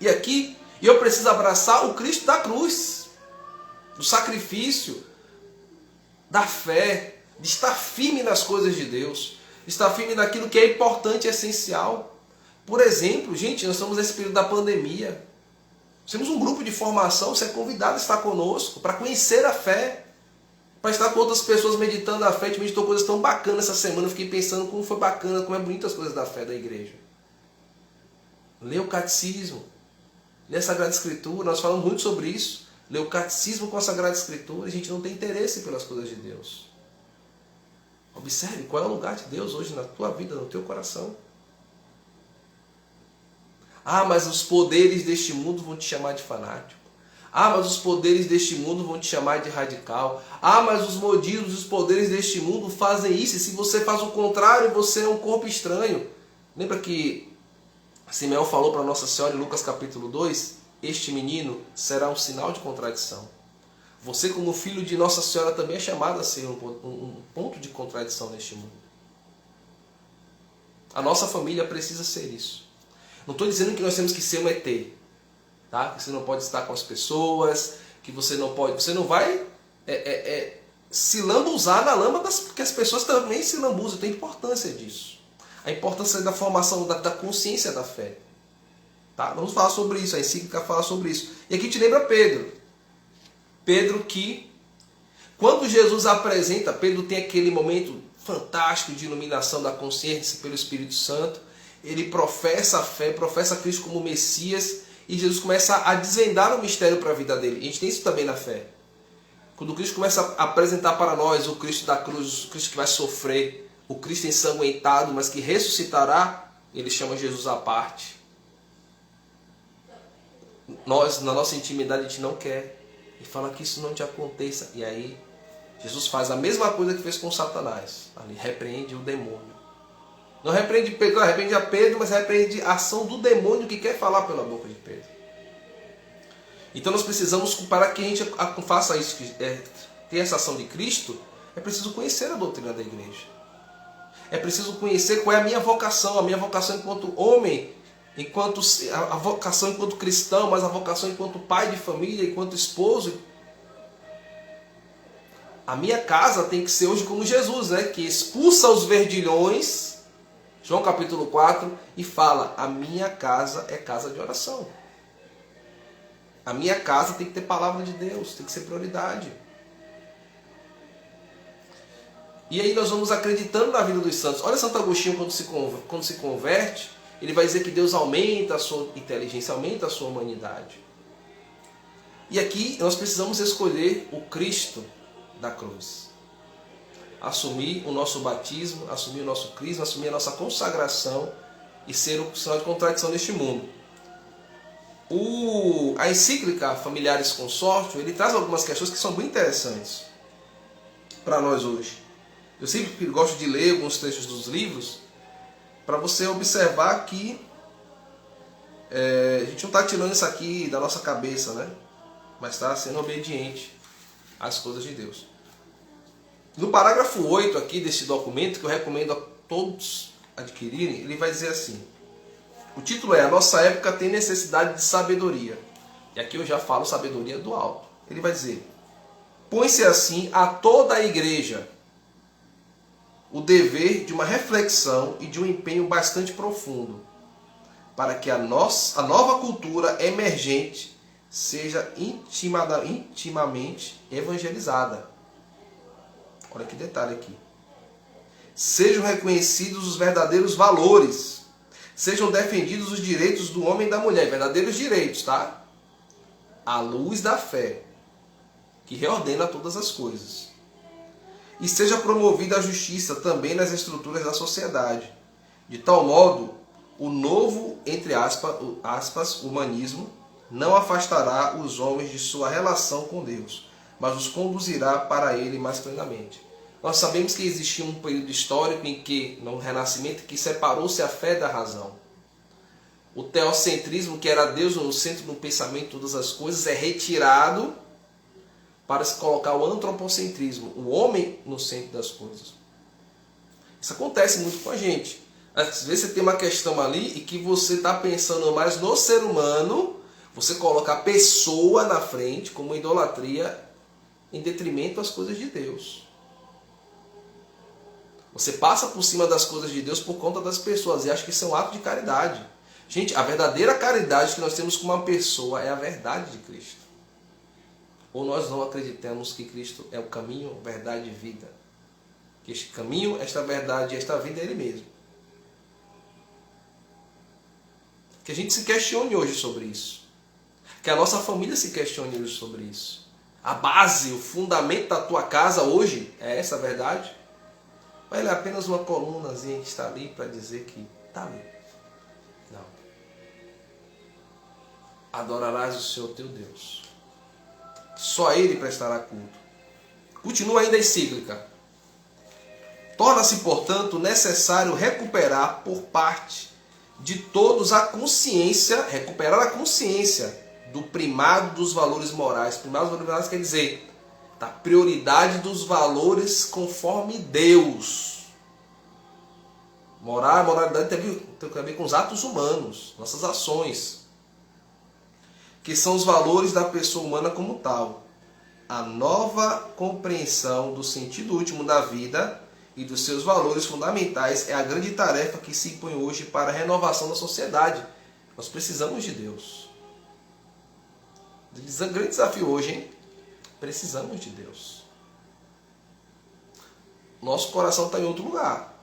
E aqui eu preciso abraçar o Cristo da cruz, do sacrifício, da fé, de estar firme nas coisas de Deus, de estar firme naquilo que é importante e essencial. Por exemplo, gente, nós estamos nesse período da pandemia. Nós temos um grupo de formação, você é convidado a estar conosco para conhecer a fé, para estar com outras pessoas meditando a fé. A gente meditou coisas tão bacanas essa semana, eu fiquei pensando como foi bacana, como é bonito as coisas da fé da igreja. Lê o catecismo, lê a Sagrada Escritura, nós falamos muito sobre isso. Lê o catecismo com a Sagrada Escritura, a gente não tem interesse pelas coisas de Deus. Observe qual é o lugar de Deus hoje na tua vida, no teu coração. Ah, mas os poderes deste mundo vão te chamar de fanático. Ah, mas os poderes deste mundo vão te chamar de radical. Ah, mas os modismos e os poderes deste mundo fazem isso. E se você faz o contrário, você é um corpo estranho. Lembra que Simeão falou para Nossa Senhora em Lucas capítulo 2? Este menino será um sinal de contradição. Você, como filho de Nossa Senhora, também é chamado a ser um ponto de contradição neste mundo. A nossa família precisa ser isso. Não estou dizendo que nós temos que ser um ET, tá? Que você não pode estar com as pessoas, que você não pode, você não vai se lambuzar na lama porque as pessoas também se lambuzam. Tem importância disso. A importância da formação da consciência da fé. Tá? Vamos falar sobre isso, a encíclica fala sobre isso. E aqui te lembra Pedro. Pedro que, quando Jesus apresenta, Pedro tem aquele momento fantástico de iluminação da consciência pelo Espírito Santo. Ele professa a fé, professa Cristo como Messias, e Jesus começa a desvendar o mistério para a vida dele. A gente tem isso também na fé. Quando Cristo começa a apresentar para nós o Cristo da cruz, o Cristo que vai sofrer, o Cristo ensanguentado, mas que ressuscitará, ele chama Jesus à parte. Nós, na nossa intimidade, a gente não quer. E fala que isso não te aconteça. E aí, Jesus faz a mesma coisa que fez com Satanás. Ali, repreende o demônio. Não repreende Pedro, não repreende a Pedro, mas repreende a ação do demônio que quer falar pela boca de Pedro. Então nós precisamos, para que a gente faça isso, ter essa ação de Cristo, é preciso conhecer a doutrina da igreja. É preciso conhecer qual é a minha vocação enquanto homem, a vocação enquanto cristão, mas a vocação enquanto pai de família, enquanto esposo. A minha casa tem que ser hoje como Jesus, né? Que expulsa os verdilhões, João capítulo 4, e fala, a minha casa é casa de oração. A minha casa tem que ter palavra de Deus, tem que ser prioridade. E aí nós vamos acreditando na vida dos santos. Olha Santo Agostinho quando se converte, ele vai dizer que Deus aumenta a sua inteligência, aumenta a sua humanidade. E aqui nós precisamos escolher o Cristo da cruz. Assumir o nosso batismo, assumir o nosso crisma, assumir a nossa consagração e ser o sinal de contradição neste mundo. A encíclica Familiares Consortio, ele traz algumas questões que são bem interessantes para nós hoje. Eu sempre gosto de ler alguns trechos dos livros para você observar que a gente não está tirando isso aqui da nossa cabeça, né? Mas está sendo obediente às coisas de Deus. No parágrafo 8 aqui desse documento, que eu recomendo a todos adquirirem, ele vai dizer assim, o título é A Nossa Época tem necessidade de sabedoria. E aqui eu já falo sabedoria do alto. Ele vai dizer, põe-se assim a toda a igreja o dever de uma reflexão e de um empenho bastante profundo, para que a nova cultura emergente seja intimamente evangelizada. Olha que detalhe aqui. Sejam reconhecidos os verdadeiros valores. Sejam defendidos os direitos do homem e da mulher. Verdadeiros direitos, tá? À luz da fé, que reordena todas as coisas. E seja promovida a justiça também nas estruturas da sociedade. De tal modo, o novo, entre aspas, humanismo não afastará os homens de sua relação com Deus, mas os conduzirá para Ele mais plenamente. Nós sabemos que existia um período histórico em que, no Renascimento, que separou-se a fé da razão. O teocentrismo, que era Deus no centro do pensamento de todas as coisas, é retirado para se colocar o antropocentrismo, o homem no centro das coisas. Isso acontece muito com a gente. Às vezes você tem uma questão ali e que você está pensando mais no ser humano, você coloca a pessoa na frente como idolatria em detrimento das coisas de Deus. Você passa por cima das coisas de Deus por conta das pessoas e acha que isso é um ato de caridade. Gente, a verdadeira caridade que nós temos com uma pessoa é a verdade de Cristo. Ou nós não acreditamos que Cristo é o caminho, verdade e vida. Que este caminho, esta verdade e esta vida é Ele mesmo. Que a gente se questione hoje sobre isso. Que a nossa família se questione hoje sobre isso. A base, o fundamento da tua casa hoje é essa verdade? Ou ela é apenas uma colunazinha que está ali para dizer que está ali? Não. Adorarás o Senhor teu Deus. Só a Ele prestará culto. Continua ainda a encíclica. Torna-se, portanto, necessário recuperar por parte de todos a consciência, recuperar a consciência do primado dos valores morais. Primado dos valores morais quer dizer da prioridade dos valores conforme Deus. Moralidade tem a ver com os atos humanos, nossas ações, que são os valores da pessoa humana como tal. A nova compreensão do sentido último da vida e dos seus valores fundamentais é a grande tarefa que se impõe hoje para a renovação da sociedade. Nós precisamos de Deus. Um grande desafio hoje, hein? Precisamos de Deus. Nosso coração está em outro lugar.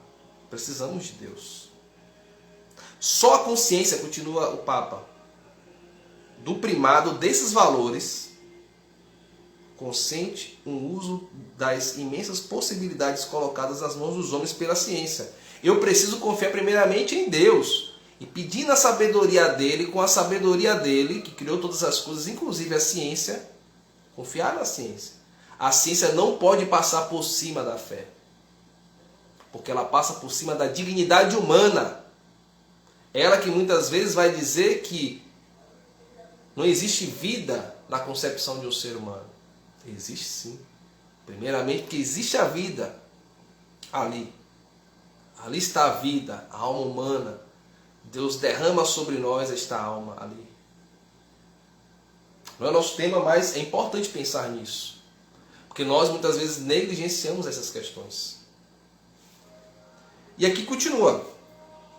Precisamos de Deus. Só a consciência, continua o Papa, do primado desses valores consente um uso das imensas possibilidades colocadas nas mãos dos homens pela ciência. Eu preciso confiar primeiramente em Deus e pedir na sabedoria dele, com a sabedoria dele, que criou todas as coisas, inclusive a ciência, confiar na ciência. A ciência não pode passar por cima da fé, porque ela passa por cima da dignidade humana. Ela que muitas vezes vai dizer que não existe vida na concepção de um ser humano. Existe sim. Primeiramente porque existe a vida ali. Ali está a vida, a alma humana. Deus derrama sobre nós esta alma ali. Não é nosso tema, mas é importante pensar nisso. Porque nós muitas vezes negligenciamos essas questões. E aqui continua.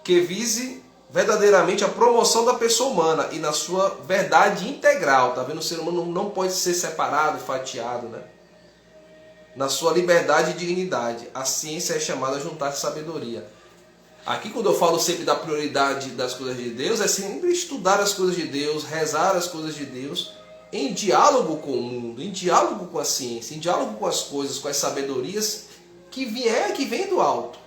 Que vise verdadeiramente a promoção da pessoa humana e na sua verdade integral. Tá vendo? O ser humano não pode ser separado, fatiado, né? Na sua liberdade e dignidade. A ciência é chamada a juntar sabedoria. Aqui, quando eu falo sempre da prioridade das coisas de Deus, é sempre estudar as coisas de Deus, rezar as coisas de Deus, em diálogo com o mundo, em diálogo com a ciência, em diálogo com as coisas, com as sabedorias que vêm do alto.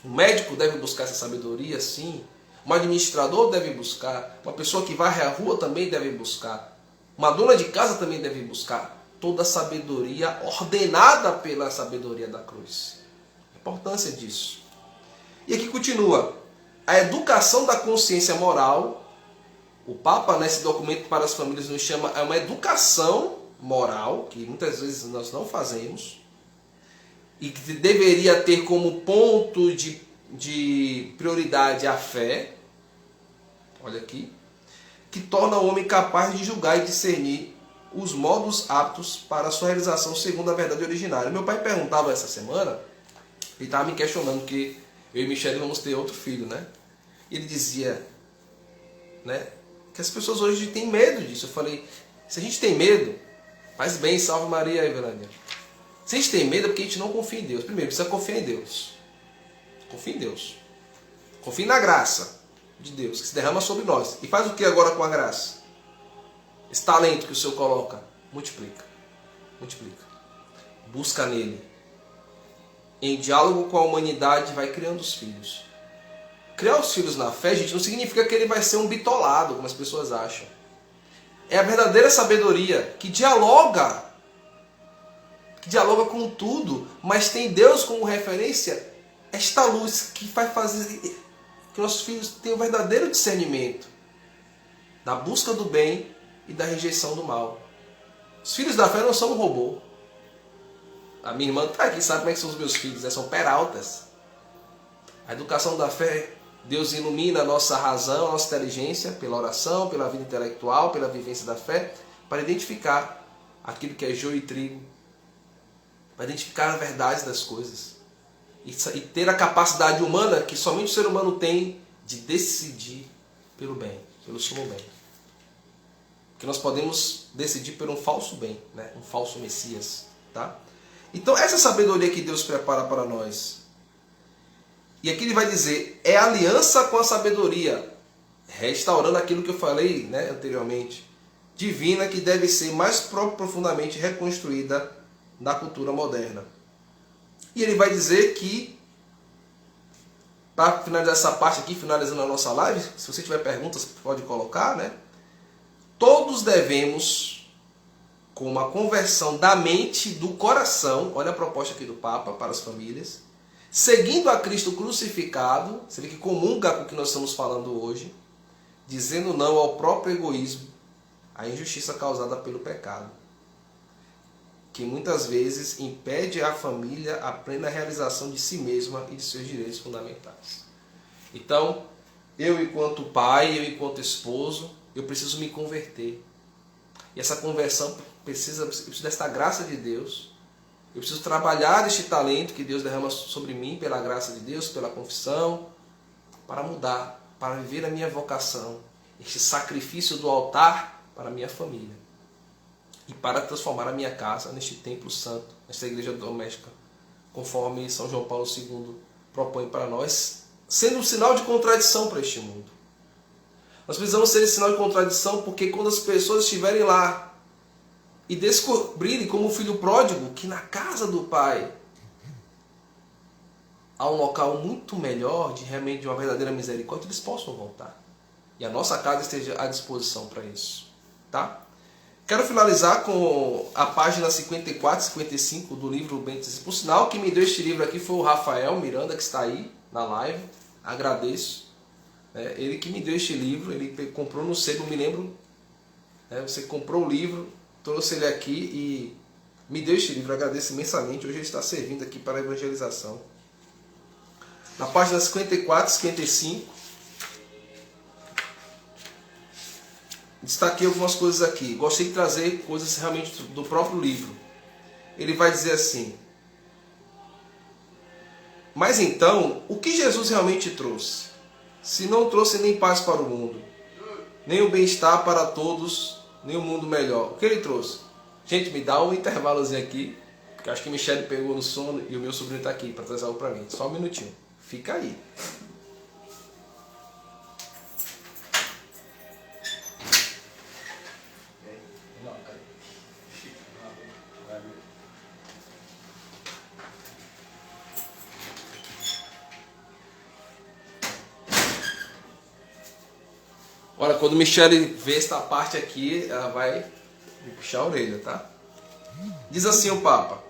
Um médico deve buscar essa sabedoria, sim. Um administrador deve buscar. Uma pessoa que varre a rua também deve buscar. Uma dona de casa também deve buscar. Toda a sabedoria ordenada pela sabedoria da cruz. A importância disso. E aqui continua. A educação da consciência moral. O Papa, nesse documento para as famílias, nos chama a uma educação moral, que muitas vezes nós não fazemos. E que deveria ter como ponto de prioridade a fé, olha aqui, que torna o homem capaz de julgar e discernir os modos aptos para a sua realização segundo a verdade originária. Meu pai perguntava essa semana, ele estava me questionando que eu e Michele vamos ter outro filho, né? Ele dizia, né, que as pessoas hoje têm medo disso. Eu falei, se a gente tem medo, faz bem, salve Maria, Evelânia. Se a gente tem medo é porque a gente não confia em Deus. Primeiro, precisa confiar em Deus. Confie em Deus. Confie na graça de Deus, que se derrama sobre nós. E faz o que agora com a graça? Esse talento que o Senhor coloca, multiplica. Multiplica. Busca nele. Em diálogo com a humanidade, vai criando os filhos. criar os filhos na fé, gente, não significa que ele vai ser um bitolado, como as pessoas acham. É a verdadeira sabedoria que dialoga com tudo, mas tem Deus como referência, esta luz que vai fazer que nossos filhos tenham o verdadeiro discernimento da busca do bem e da rejeição do mal. Os filhos da fé não são um robô. A minha irmã está aqui, sabe como é que são os meus filhos, né? São peraltas. A educação da fé, Deus ilumina a nossa razão, a nossa inteligência, pela oração, pela vida intelectual, pela vivência da fé, para identificar aquilo que é joio e trigo, para identificar a verdade das coisas e ter a capacidade humana que somente o ser humano tem de decidir pelo bem, pelo sumo bem. Que nós podemos decidir por um falso bem, né? Um falso Messias, tá? Então essa sabedoria que Deus prepara para nós, e aqui ele vai dizer, é aliança com a sabedoria, restaurando aquilo que eu falei, né, anteriormente, divina, que deve ser mais profundamente reconstruída na cultura moderna. E ele vai dizer que, para finalizar essa parte aqui, finalizando a nossa live, se você tiver perguntas, pode colocar, né? Todos devemos, com uma conversão da mente, do coração, olha a proposta aqui do Papa para as famílias, seguindo a Cristo crucificado, você vê que comunga com o que nós estamos falando hoje, dizendo não ao próprio egoísmo, à injustiça causada pelo pecado, que muitas vezes impede à família a plena realização de si mesma e de seus direitos fundamentais. Então, eu enquanto pai, eu enquanto esposo, eu preciso me converter. E essa conversão eu preciso desta graça de Deus. Eu preciso trabalhar este talento que Deus derrama sobre mim, pela graça de Deus, pela confissão, para mudar, para viver a minha vocação, este sacrifício do altar para a minha família. E para transformar a minha casa neste templo santo, nesta igreja doméstica, conforme São João Paulo II propõe para nós, sendo um sinal de contradição para este mundo. Nós precisamos ser esse sinal de contradição porque quando as pessoas estiverem lá e descobrirem, como o filho pródigo, que na casa do pai há um local muito melhor, realmente de uma verdadeira misericórdia, eles possam voltar. E a nossa casa esteja à disposição para isso. Tá? Quero finalizar com a página 54 e 55 do livro Bentes. Por sinal, quem me deu este livro aqui foi o Rafael Miranda, que está aí na live. Agradeço. Ele que me deu este livro, ele comprou no sebo, me lembro. Você comprou o livro, trouxe ele aqui e me deu este livro. Agradeço imensamente. Hoje ele está servindo aqui para a evangelização. Na página 54 e 55, destaquei algumas coisas aqui. Gostei de trazer coisas realmente do próprio livro. Ele vai dizer assim: mas então, o que Jesus realmente trouxe? Se não trouxe nem paz para o mundo, nem o bem-estar para todos, nem o mundo melhor. O que ele trouxe? Gente, me dá um intervalozinho aqui, porque acho que Michele pegou no sono e o meu sobrinho está aqui para trazer algo para mim. Só um minutinho. Fica aí. Olha, quando Michele vê esta parte aqui, ela vai me puxar a orelha, tá? Diz assim o Papa: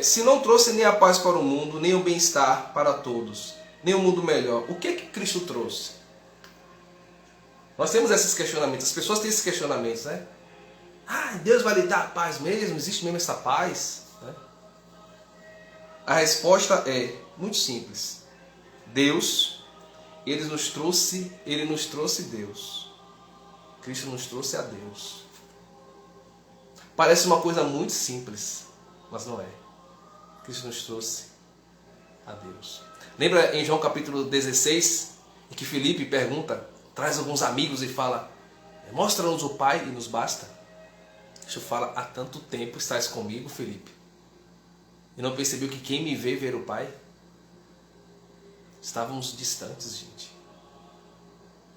se não trouxe nem a paz para o mundo, nem o bem-estar para todos, nem o mundo melhor, o que é que Cristo trouxe? Nós temos esses questionamentos, as pessoas têm esses questionamentos, né? Deus vai lhe dar a paz mesmo? Existe mesmo essa paz? A resposta é muito simples. Deus, Ele nos trouxe Deus. Cristo nos trouxe a Deus. Parece uma coisa muito simples, mas não é. Cristo nos trouxe a Deus. Lembra em João capítulo 16, em que Filipe pergunta, traz alguns amigos e fala: mostra-nos o Pai e nos basta. Cristo fala: há tanto tempo estás comigo, Filipe, e não percebeu que quem me vê ver o Pai? Estávamos distantes, gente.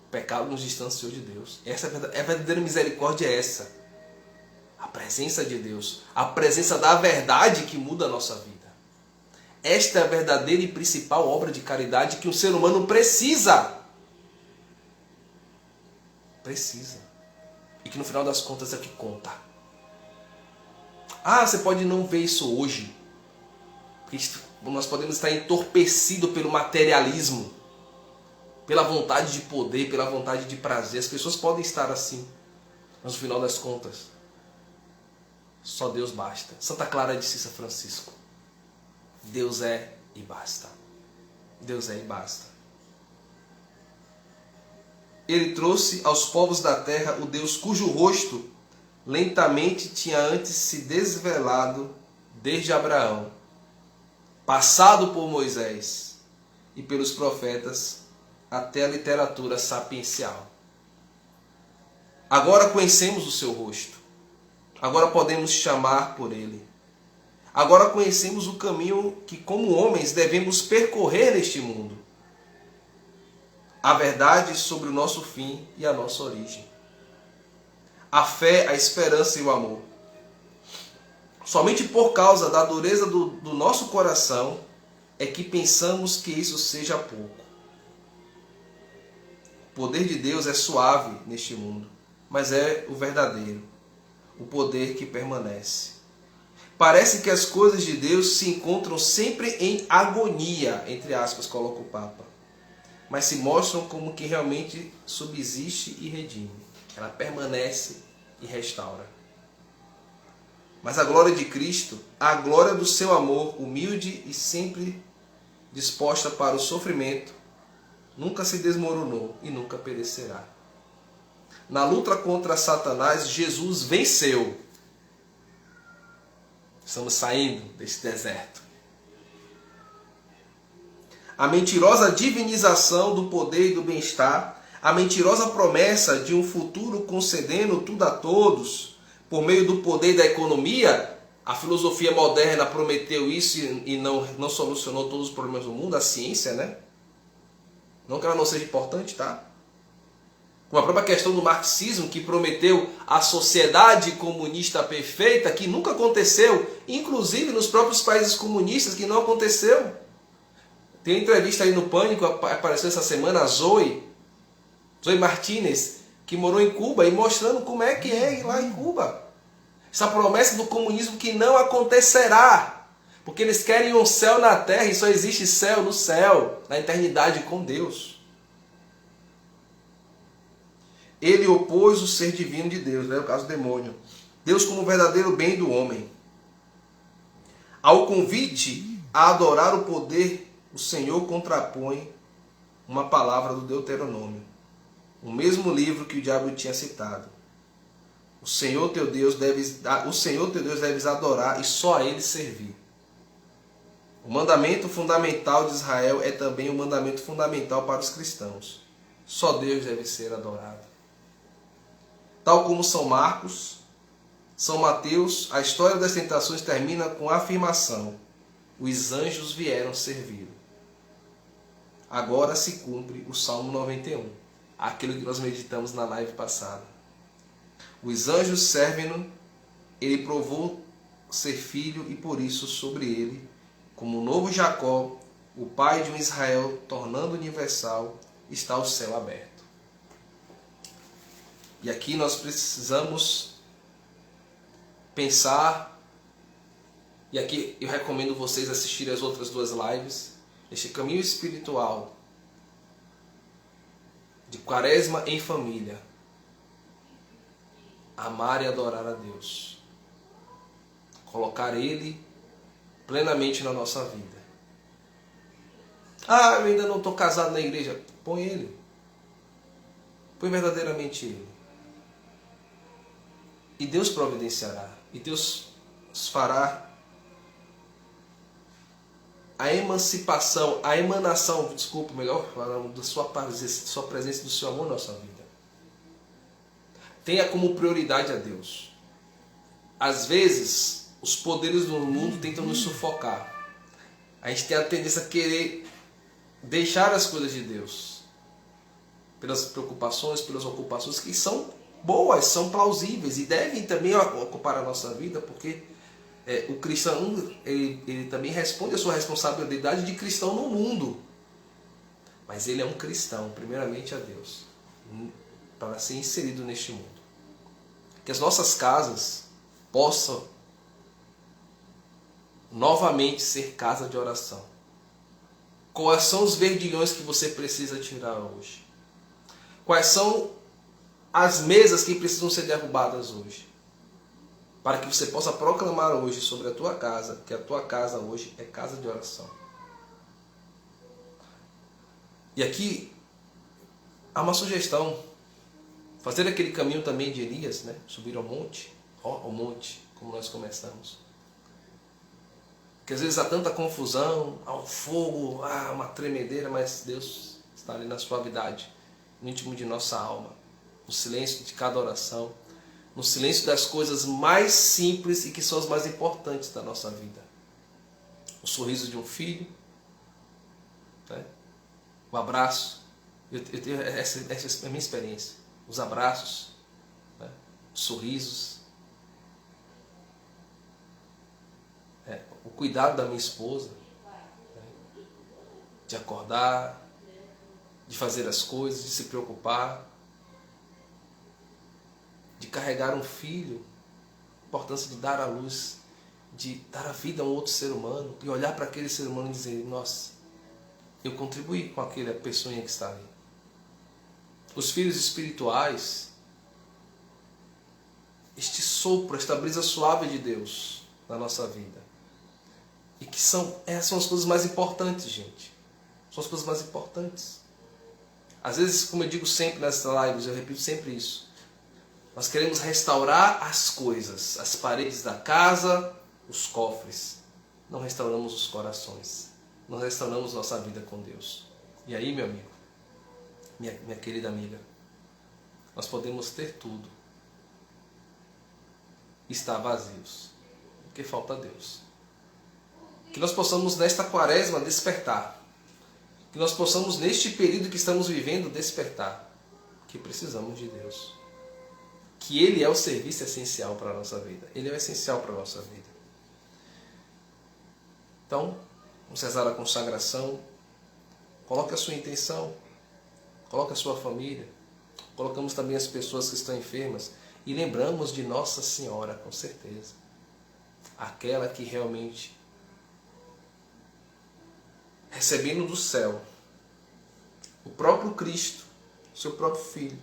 O pecado nos distanciou de Deus. Essa é a verdadeira misericórdia, é essa. A presença de Deus, a presença da verdade que muda a nossa vida. Esta é a verdadeira e principal obra de caridade que um ser humano precisa. Precisa. E que no final das contas é o que conta. Ah, você pode não ver isso hoje. Porque nós podemos estar entorpecidos pelo materialismo, pela vontade de poder, pela vontade de prazer. As pessoas podem estar assim. Mas no final das contas, só Deus basta. Santa Clara de São Francisco. Deus é e basta. Deus é e basta. Ele trouxe aos povos da terra o Deus cujo rosto lentamente tinha antes se desvelado desde Abraão, passado por Moisés e pelos profetas até a literatura sapiencial. Agora conhecemos o seu rosto. Agora podemos chamar por ele. Agora conhecemos o caminho que, como homens, devemos percorrer neste mundo. A verdade sobre o nosso fim e a nossa origem. A fé, a esperança e o amor. Somente por causa da dureza do nosso coração é que pensamos que isso seja pouco. O poder de Deus é suave neste mundo, mas é o verdadeiro, o poder que permanece. Parece que as coisas de Deus se encontram sempre em agonia, entre aspas, coloca o Papa, mas se mostram como que realmente subsiste e redime. Ela permanece e restaura. Mas a glória de Cristo, a glória do seu amor, humilde e sempre disposta para o sofrimento, nunca se desmoronou e nunca perecerá. Na luta contra Satanás, Jesus venceu. Estamos saindo desse deserto. A mentirosa divinização do poder e do bem-estar, a mentirosa promessa de um futuro concedendo tudo a todos, por meio do poder da economia, a filosofia moderna prometeu isso e não solucionou todos os problemas do mundo, a ciência, né? Não que ela não seja importante, tá? Com a própria questão do marxismo, que prometeu a sociedade comunista perfeita, que nunca aconteceu, inclusive nos próprios países comunistas, que não aconteceu. Tem uma entrevista aí no Pânico, apareceu essa semana, a Zoe Martínez, que morou em Cuba, e mostrando como é que é lá em Cuba. Essa promessa do comunismo que não acontecerá, porque eles querem um céu na terra, e só existe céu no céu, na eternidade com Deus. Ele opôs o ser divino de Deus, né? No caso do demônio. Deus como verdadeiro bem do homem. Ao convite a adorar o poder, o Senhor contrapõe uma palavra do Deuteronômio. O mesmo livro que o diabo tinha citado. O Senhor teu Deus deves adorar e só a Ele servir. O mandamento fundamental de Israel é também o mandamento fundamental para os cristãos. Só Deus deve ser adorado. Tal como São Marcos, São Mateus, a história das tentações termina com a afirmação: os anjos vieram servir. Agora se cumpre o Salmo 91, aquilo que nós meditamos na live passada. Os anjos servem-no, ele provou ser filho e por isso sobre ele, como o novo Jacó, o pai de um Israel tornando universal, está o céu aberto. E aqui nós precisamos pensar, e aqui eu recomendo vocês assistirem as outras duas lives, este caminho espiritual de Quaresma em família. Amar e adorar a Deus. Colocar Ele plenamente na nossa vida. Ah, eu ainda não estou casado na igreja. Põe Ele. Põe verdadeiramente Ele. E Deus providenciará. E Deus fará a emancipação, a emanação, desculpa, melhor falando, da sua presença, do seu amor na nossa vida. Tenha como prioridade a Deus. Às vezes, os poderes do mundo tentam nos sufocar. A gente tem a tendência a querer deixar as coisas de Deus. Pelas preocupações, pelas ocupações que são boas, são plausíveis e devem também ocupar a nossa vida, porque o cristão ele também responde a sua responsabilidade de cristão no mundo. Mas ele é um cristão, primeiramente a Deus, para ser inserido neste mundo. Que as nossas casas possam novamente ser casa de oração. Quais são os verdigões que você precisa tirar hoje? Quais são as mesas que precisam ser derrubadas hoje? Para que você possa proclamar hoje sobre a tua casa, que a tua casa hoje é casa de oração. E aqui há uma sugestão. Fazer aquele caminho também de Elias, né? Subir ao monte, ao monte, como nós começamos. Que às vezes há tanta confusão, há um fogo, há uma tremedeira, mas Deus está ali na suavidade, no íntimo de nossa alma, no silêncio de cada oração, no silêncio das coisas mais simples e que são as mais importantes da nossa vida. O sorriso de um filho, né? O abraço. Essa é a minha experiência. Os abraços, né? Os sorrisos. O cuidado da minha esposa, né? De acordar, de fazer as coisas, de se preocupar, de carregar um filho, a importância de dar a luz, de dar a vida a um outro ser humano e olhar para aquele ser humano e dizer: nossa, eu contribuí com aquela pessoa que está ali. Os filhos espirituais, este sopro, esta brisa suave de Deus na nossa vida. E que essas são as coisas mais importantes, gente. São as coisas mais importantes. Às vezes, como eu digo sempre nas lives, eu repito sempre isso. Nós queremos restaurar as coisas, as paredes da casa, os cofres. Não restauramos os corações. Não restauramos nossa vida com Deus. E aí, meu amigo, minha querida amiga, nós podemos ter tudo e estar vazios, porque falta Deus. Que nós possamos nesta quaresma despertar. Que nós possamos neste período que estamos vivendo despertar. Que precisamos de Deus. Que Ele é o serviço essencial para a nossa vida. Ele é o essencial para a nossa vida. Então, vamos rezar a consagração. Coloque a sua intenção. Coloque a sua família. Colocamos também as pessoas que estão enfermas. E lembramos de Nossa Senhora, com certeza. Aquela que realmente, recebendo do céu o próprio Cristo, seu próprio Filho,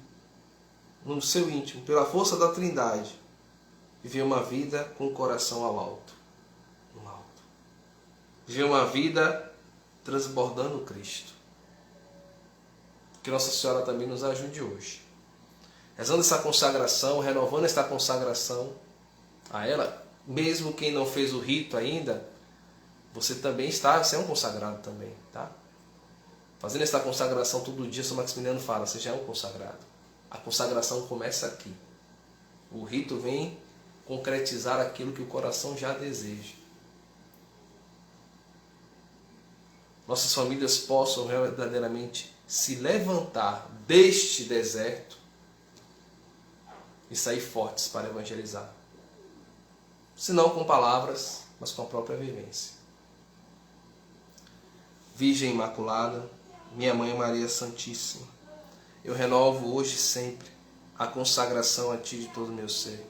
no seu íntimo, pela força da Trindade, viveu uma vida com o coração ao alto, no alto. Viveu uma vida transbordando Cristo. Que Nossa Senhora também nos ajude hoje. Rezando essa consagração, renovando esta consagração a ela, mesmo quem não fez o rito ainda, você é um consagrado também, tá? Fazendo esta consagração todo dia, São Maximiliano fala, você já é um consagrado. A consagração começa aqui. O rito vem concretizar aquilo que o coração já deseja. Nossas famílias possam verdadeiramente se levantar deste deserto e sair fortes para evangelizar. Se não com palavras, mas com a própria vivência. Virgem Imaculada, minha Mãe Maria Santíssima, eu renovo hoje e sempre a consagração a Ti de todo o meu ser,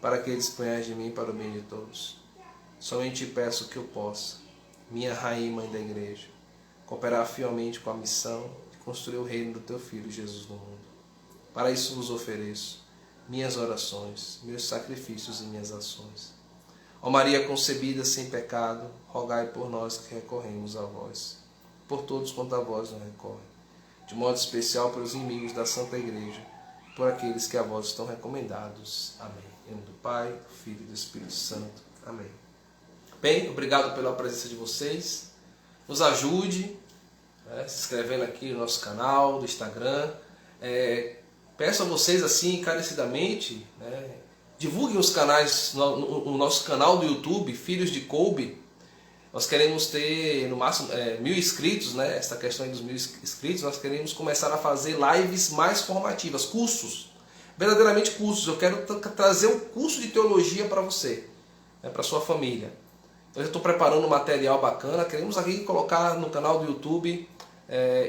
para que disponhas de mim para o bem de todos. Somente peço que eu possa, minha Rainha e Mãe da Igreja, cooperar fielmente com a missão de construir o reino do Teu Filho Jesus no mundo. Para isso vos ofereço minhas orações, meus sacrifícios e minhas ações. Ó Maria concebida sem pecado, rogai por nós que recorremos a vós, por todos quanto a vós não recorrem, de modo especial pelos inimigos da Santa Igreja, por aqueles que a vós estão recomendados. Amém. Em nome do Pai, do Filho e do Espírito Santo. Amém. Bem, obrigado pela presença de vocês. Nos ajude, se inscrevendo aqui no nosso canal do Instagram. Peço a vocês assim encarecidamente, divulguem os canais, o nosso canal do YouTube, Filhos de Coube. Nós queremos ter no máximo 1000 inscritos, essa questão dos 1000 inscritos. Nós queremos começar a fazer lives mais formativas, cursos, verdadeiramente cursos. Eu quero trazer um curso de teologia para você, né, para sua família. Eu já estou preparando um material bacana, queremos aqui colocar no canal do YouTube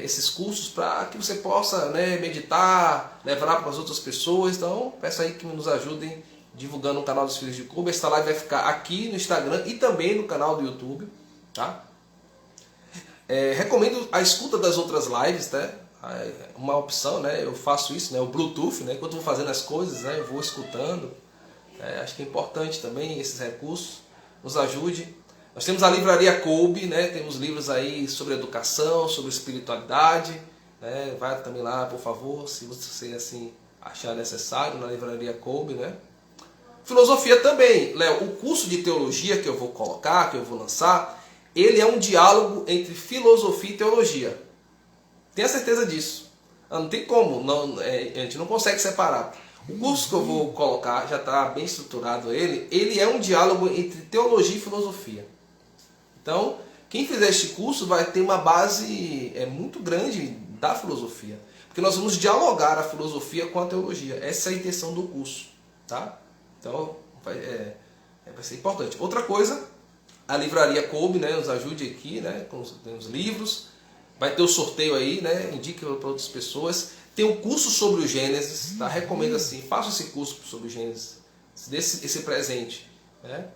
esses cursos para que você possa, né, meditar, levar para as outras pessoas. Então peço aí que nos ajudem divulgando o canal dos Filhos de Kobe. Esta live vai ficar aqui no Instagram e também no canal do YouTube, tá? Recomendo a escuta das outras lives, né? Uma opção, né? Eu faço isso, né? O Bluetooth, né? Enquanto eu vou fazendo as coisas, né? Eu vou escutando. Acho que é importante também esses recursos. Nos ajude. Nós temos a livraria Kobe, né? Temos livros aí sobre educação, sobre espiritualidade, né? Vai também lá, por favor, se você assim achar necessário, na livraria Kobe, né? Filosofia também, Léo. O curso de teologia que eu vou colocar, que eu vou lançar, ele é um diálogo entre filosofia e teologia. Tenha certeza disso. Não tem como, não, a gente não consegue separar. O curso que eu vou colocar, já está bem estruturado ele é um diálogo entre teologia e filosofia. Então, quem fizer este curso vai ter uma base muito grande da filosofia. Porque nós vamos dialogar a filosofia com a teologia. Essa é a intenção do curso. Tá? Então, vai ser importante. Outra coisa, a livraria Kobe, né, nos ajude aqui, né, com os livros. Vai ter o sorteio aí, né, indique para outras pessoas. Tem um curso sobre o Gênesis, tá? Recomendo assim, faça esse curso sobre o Gênesis. Dê esse presente, né?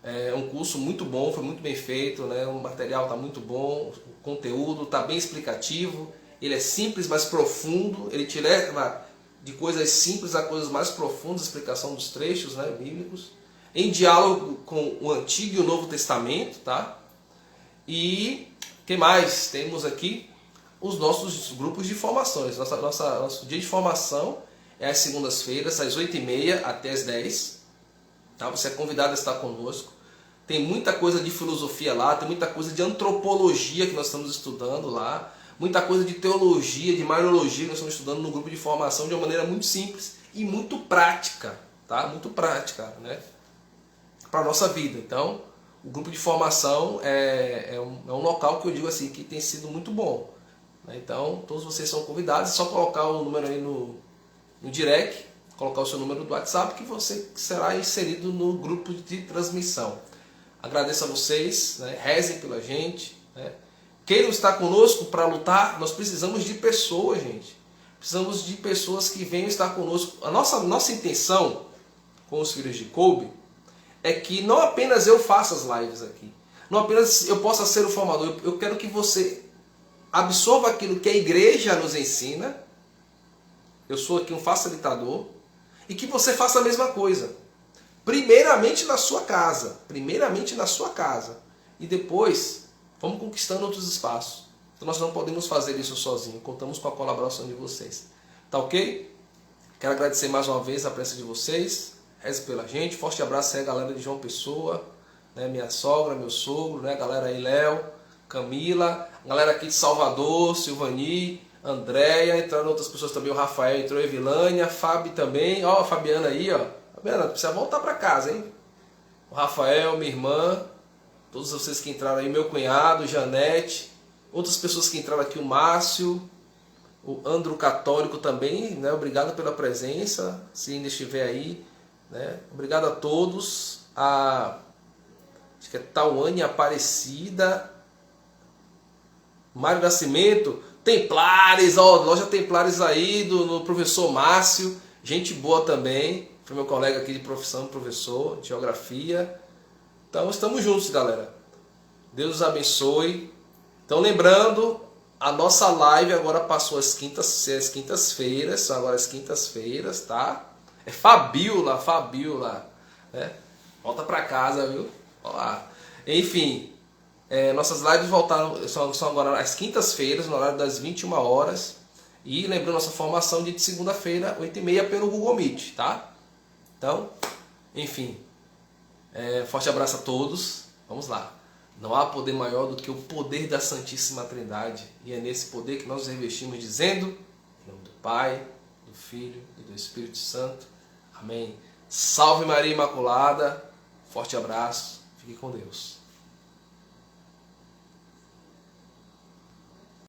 É um curso muito bom, foi muito bem feito, né? O material está muito bom, o conteúdo está bem explicativo. Ele é simples, mas profundo. Ele te leva de coisas simples a coisas mais profundas, explicação dos trechos, né, bíblicos, em diálogo com o Antigo e o Novo Testamento, tá? E que mais? Temos aqui os nossos grupos de formações. Nosso dia de formação é às segundas-feiras, às 8h30 até às 10h. Tá? Você é convidado a estar conosco. Tem muita coisa de filosofia lá, tem muita coisa de antropologia que nós estamos estudando lá, muita coisa de teologia, de mariologia que nós estamos estudando no grupo de formação de uma maneira muito simples e muito prática, tá? Muito prática, né? Para a nossa vida. Então, o grupo de formação é um local que eu digo assim, que tem sido muito bom. Então, todos vocês são convidados, é só colocar o número aí no direct, colocar o seu número do WhatsApp que você será inserido no grupo de transmissão. Agradeço a vocês, né? Rezem pela gente, né? Queiram estar conosco para lutar, nós precisamos de pessoas, gente. Precisamos de pessoas que venham estar conosco. A nossa intenção com os Filhos de Kobe é que não apenas eu faça as lives aqui, não apenas eu possa ser o formador, eu quero que você absorva aquilo que a igreja nos ensina, eu sou aqui um facilitador, e que você faça a mesma coisa. Primeiramente na sua casa, e depois vamos conquistando outros espaços. Então nós não podemos fazer isso sozinhos, contamos com a colaboração de vocês. Tá ok? Quero agradecer mais uma vez a presença de vocês, reze pela gente, forte abraço aí a galera de João Pessoa, né, minha sogra, meu sogro, né, a galera aí, Léo, Camila, a galera aqui de Salvador, Silvani, Andréia, entraram outras pessoas também, o Rafael entrou, a Evilânia, a Fábio também, ó, a Fabiana aí, ó, Fabiana, precisa voltar para casa, hein? O Rafael, minha irmã, todos vocês que entraram aí, meu cunhado, Janete, outras pessoas que entraram aqui, o Márcio, o Andro Católico também, né? Obrigado pela presença, se ainda estiver aí, né? Obrigado a todos, acho que é Tauane Aparecida, Mário Nascimento, Templares, ó, loja Templares aí do professor Márcio, gente boa também, foi meu colega aqui de profissão, professor de geografia. Então estamos juntos, galera. Deus os abençoe. Então lembrando, a nossa live agora passou às quintas-feiras, são agora as quintas-feiras, tá? É Fabiola, né? Volta pra casa, viu? Olá. Enfim, nossas lives voltaram, são agora às quintas-feiras, no horário das 21 horas. E lembrando nossa formação de segunda-feira, 8h30 pelo Google Meet, tá? Então, enfim, forte abraço a todos. Vamos lá. Não há poder maior do que o poder da Santíssima Trindade. E é nesse poder que nós nos revestimos dizendo, em nome do Pai, do Filho e do Espírito Santo. Amém. Salve Maria Imaculada. Forte abraço. Fique com Deus.